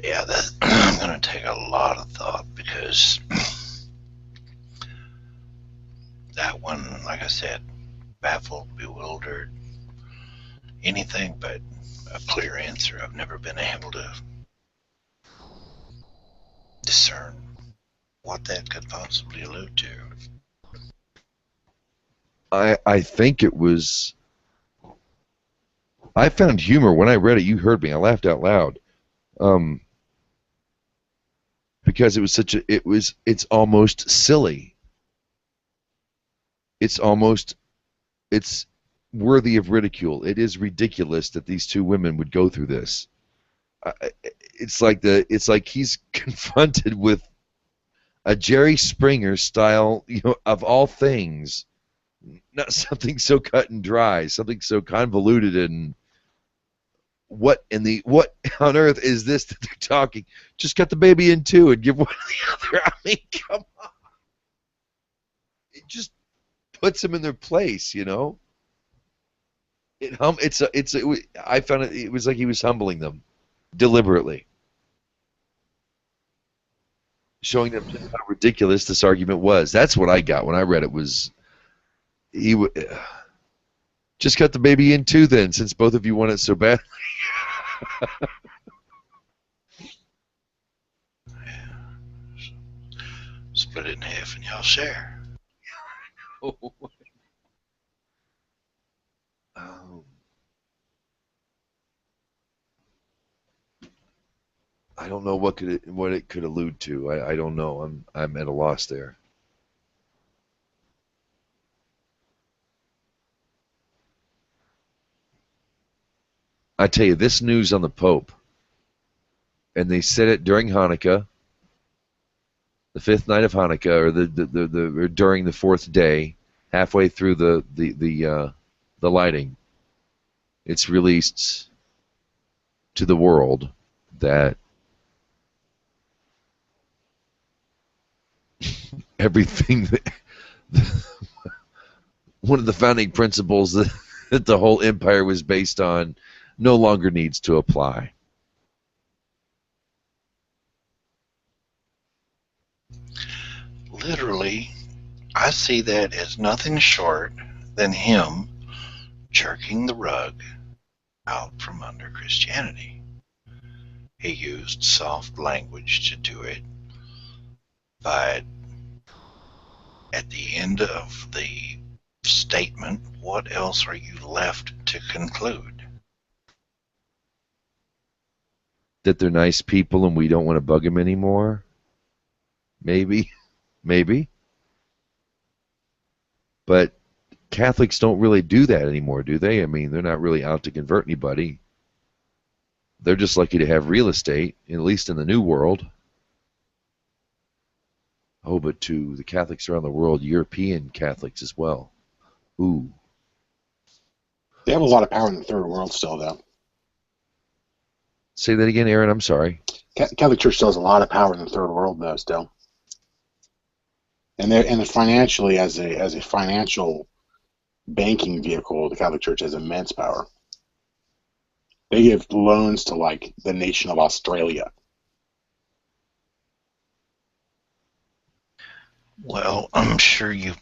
Yeah, I'm going to take a lot of thought, because that one, like I said, baffled, bewildered, anything but a clear answer. I've never been able to discern what that could possibly allude to. I think it was. I found humor when I read it. You heard me. I laughed out loud. Because it was it's almost silly. It's worthy of ridicule. It is ridiculous that these 2 women would go through this. It's like he's confronted with a Jerry Springer style, of all things, not something so cut and dry, something so convoluted and what on earth is this that they're talking? Just cut the baby in two and give one to the other. I mean, come on. It just puts them in their place, you know. I found it was like he was humbling them deliberately, showing them just how ridiculous this argument was. That's what I got when I read it. Was just cut the baby in two then, since both of you want it so badly. Split it in half and y'all share. I don't know what it could allude to. I don't know. I'm at a loss there. I tell you, this news on the Pope, and they said it during Hanukkah, the fifth night of Hanukkah, or during the fourth day, halfway through the lighting. It's released to the world that everything one of the founding principles that the whole empire was based on no longer needs to apply. Literally, I see that as nothing short than him jerking the rug out from under Christianity. He used soft language to do it, but at the end of the statement, what else are you left to conclude? That they're nice people and we don't want to bug them anymore? Maybe. But Catholics don't really do that anymore, do they? I mean, they're not really out to convert anybody. They're just lucky to have real estate, at least in the New World. Oh, but to the Catholics around the world, European Catholics as well. Ooh. They have a lot of power in the third world still, though. Say that again, Aaron. I'm sorry. Catholic Church still has a lot of power in the third world, though, still. And they're financially, as a financial banking vehicle, the Catholic Church has immense power. They give loans to, like, the nation of Australia. Well, I'm sure you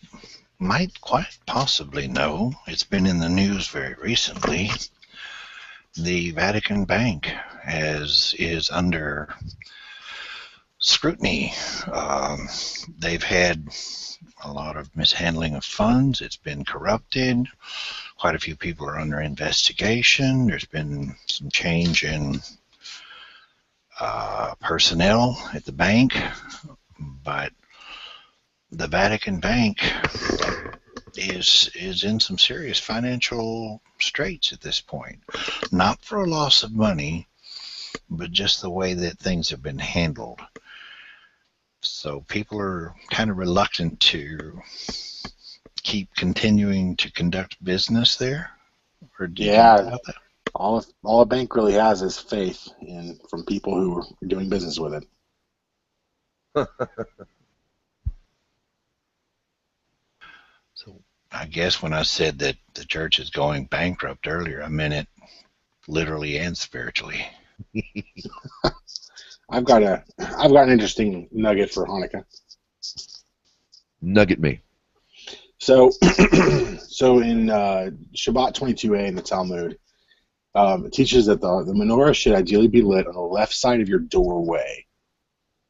might quite possibly know, it's been in the news very recently, the Vatican Bank is under scrutiny. They've had a lot of mishandling of funds. It's been corrupted. Quite a few people are under investigation. There's been some change in personnel at the bank, but the Vatican Bank is in some serious financial straits at this point. Not for a loss of money, but just the way that things have been handled. So people are kind of reluctant to keep continuing to conduct business there. Or do you know about that? All a bank really has is faith from people who are doing business with it. So I guess when I said that the church is going bankrupt earlier, I meant it literally and spiritually. I've got an interesting nugget for Hanukkah. Nugget me. So in Shabbat 22a in the Talmud, it teaches that the menorah should ideally be lit on the left side of your doorway.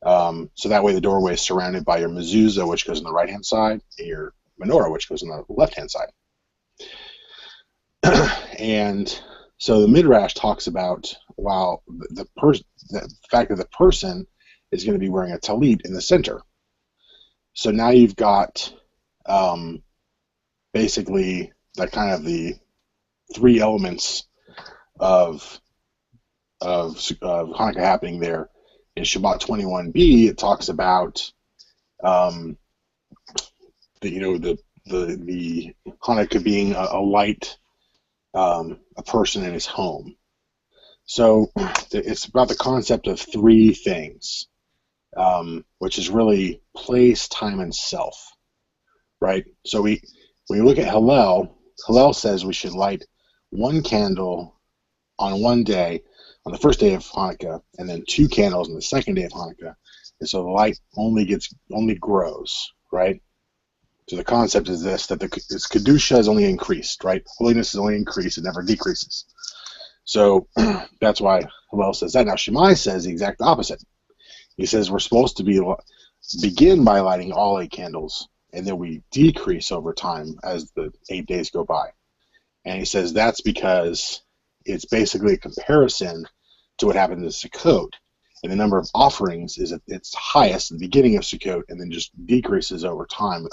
So that way the doorway is surrounded by your mezuzah, which goes on the right-hand side, and your menorah, which goes on the left-hand side. And so the Midrash talks about, while the fact that the person is going to be wearing a talit in the center. So now you've got basically that kind of the three elements of Hanukkah happening there. In Shabbat 21b, it talks about the Hanukkah being a light, a person in his home. So it's about the concept of three things, which is really place, time, and self, right? So when you look at Hillel says we should light one candle on one day, on the first day of Hanukkah, and then two candles on the second day of Hanukkah, and so the light only grows, right? So the concept is this, that its kedusha is only increased, right? Holiness is only increased, it never decreases. So that's why Hillel says that. Now Shammai says the exact opposite. He says we're supposed to begin by lighting all 8 candles, and then we decrease over time as the 8 days go by. And he says that's because it's basically a comparison to what happened in Sukkot. And the number of offerings is at its highest at the beginning of Sukkot, and then just decreases over time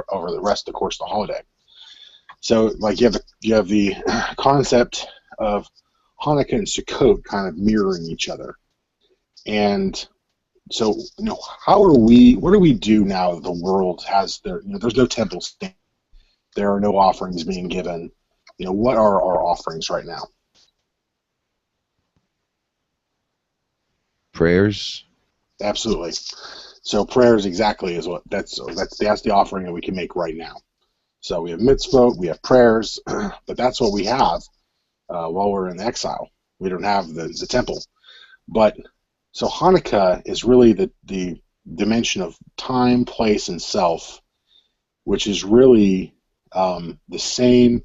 over the rest of the course of the holiday. So, like, you have the concept of Hanukkah and Sukkot kind of mirroring each other. And so, what do we do now that the world has there's no temples, there are no offerings being given. What are our offerings right now? Prayers. Absolutely. So prayers exactly is that's the offering that we can make right now. So we have mitzvot, we have prayers, but that's what we have while we're in exile. We don't have the temple. But so Hanukkah is really the dimension of time, place, and self, which is really the same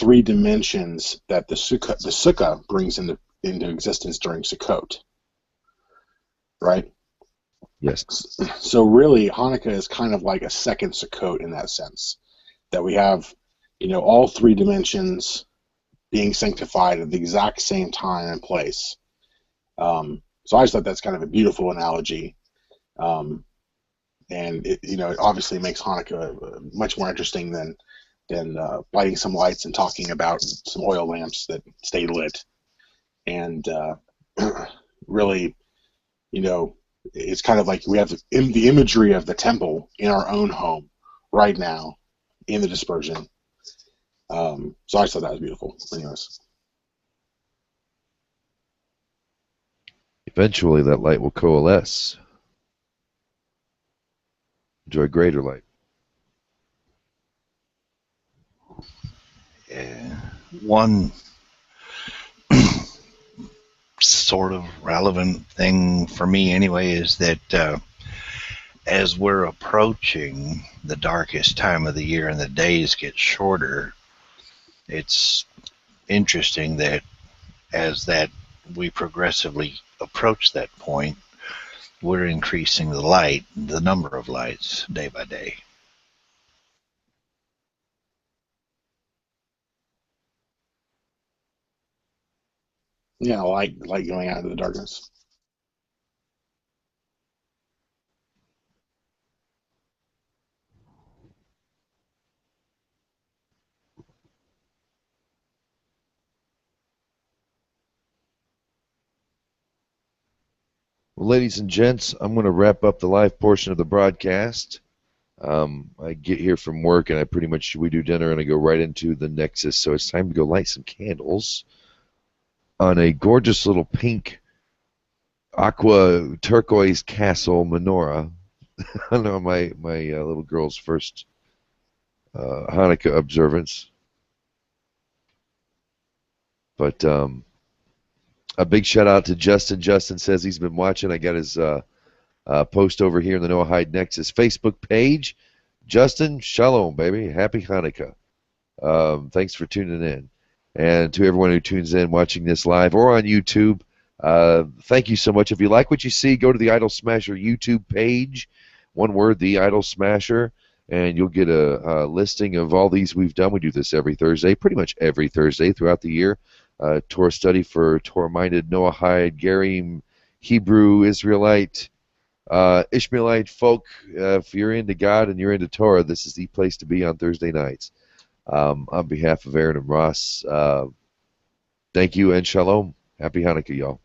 3 dimensions that the sukkah brings into existence during Sukkot. Right? Yes. So really, Hanukkah is kind of like a second Sukkot in that sense, that we have, all 3 dimensions being sanctified at the exact same time and place. So I just thought that's kind of a beautiful analogy, and it obviously makes Hanukkah much more interesting than lighting some lights and talking about some oil lamps that stay lit, and really. It's kind of like we have the imagery of the temple in our own home right now in the dispersion. So I just thought that was beautiful. Anyways. Eventually that light will coalesce. Enjoy greater light. One sort of relevant thing for me anyway is that as we're approaching the darkest time of the year and the days get shorter, it's interesting that as we progressively approach that point, we're increasing the number of lights day by day. Yeah, light going out into the darkness. Well, ladies and gents, I'm going to wrap up the live portion of the broadcast. I get here from work and we do dinner and I go right into the Nexus. So it's time to go light some candles on a gorgeous little pink aqua turquoise castle menorah. I know my little girl's first Hanukkah observance. But a big shout out to Justin. Justin says he's been watching. I got his post over here in the Noahide Nexus Facebook page. Justin, shalom, baby. Happy Hanukkah. Thanks for tuning in. And to everyone who tunes in watching this live or on YouTube, thank you so much. If you like what you see, go to the Idol Smasher YouTube page. One word, the Idol Smasher, and you'll get a listing of all these we've done. We do this every Thursday, pretty much every Thursday throughout the year. Torah study for Torah-minded Noahide, Gerim, Hebrew, Israelite, Ishmaelite folk. If you're into God and you're into Torah, this is the place to be on Thursday nights. On behalf of Aaron and Ross, thank you and shalom. Happy Hanukkah, y'all.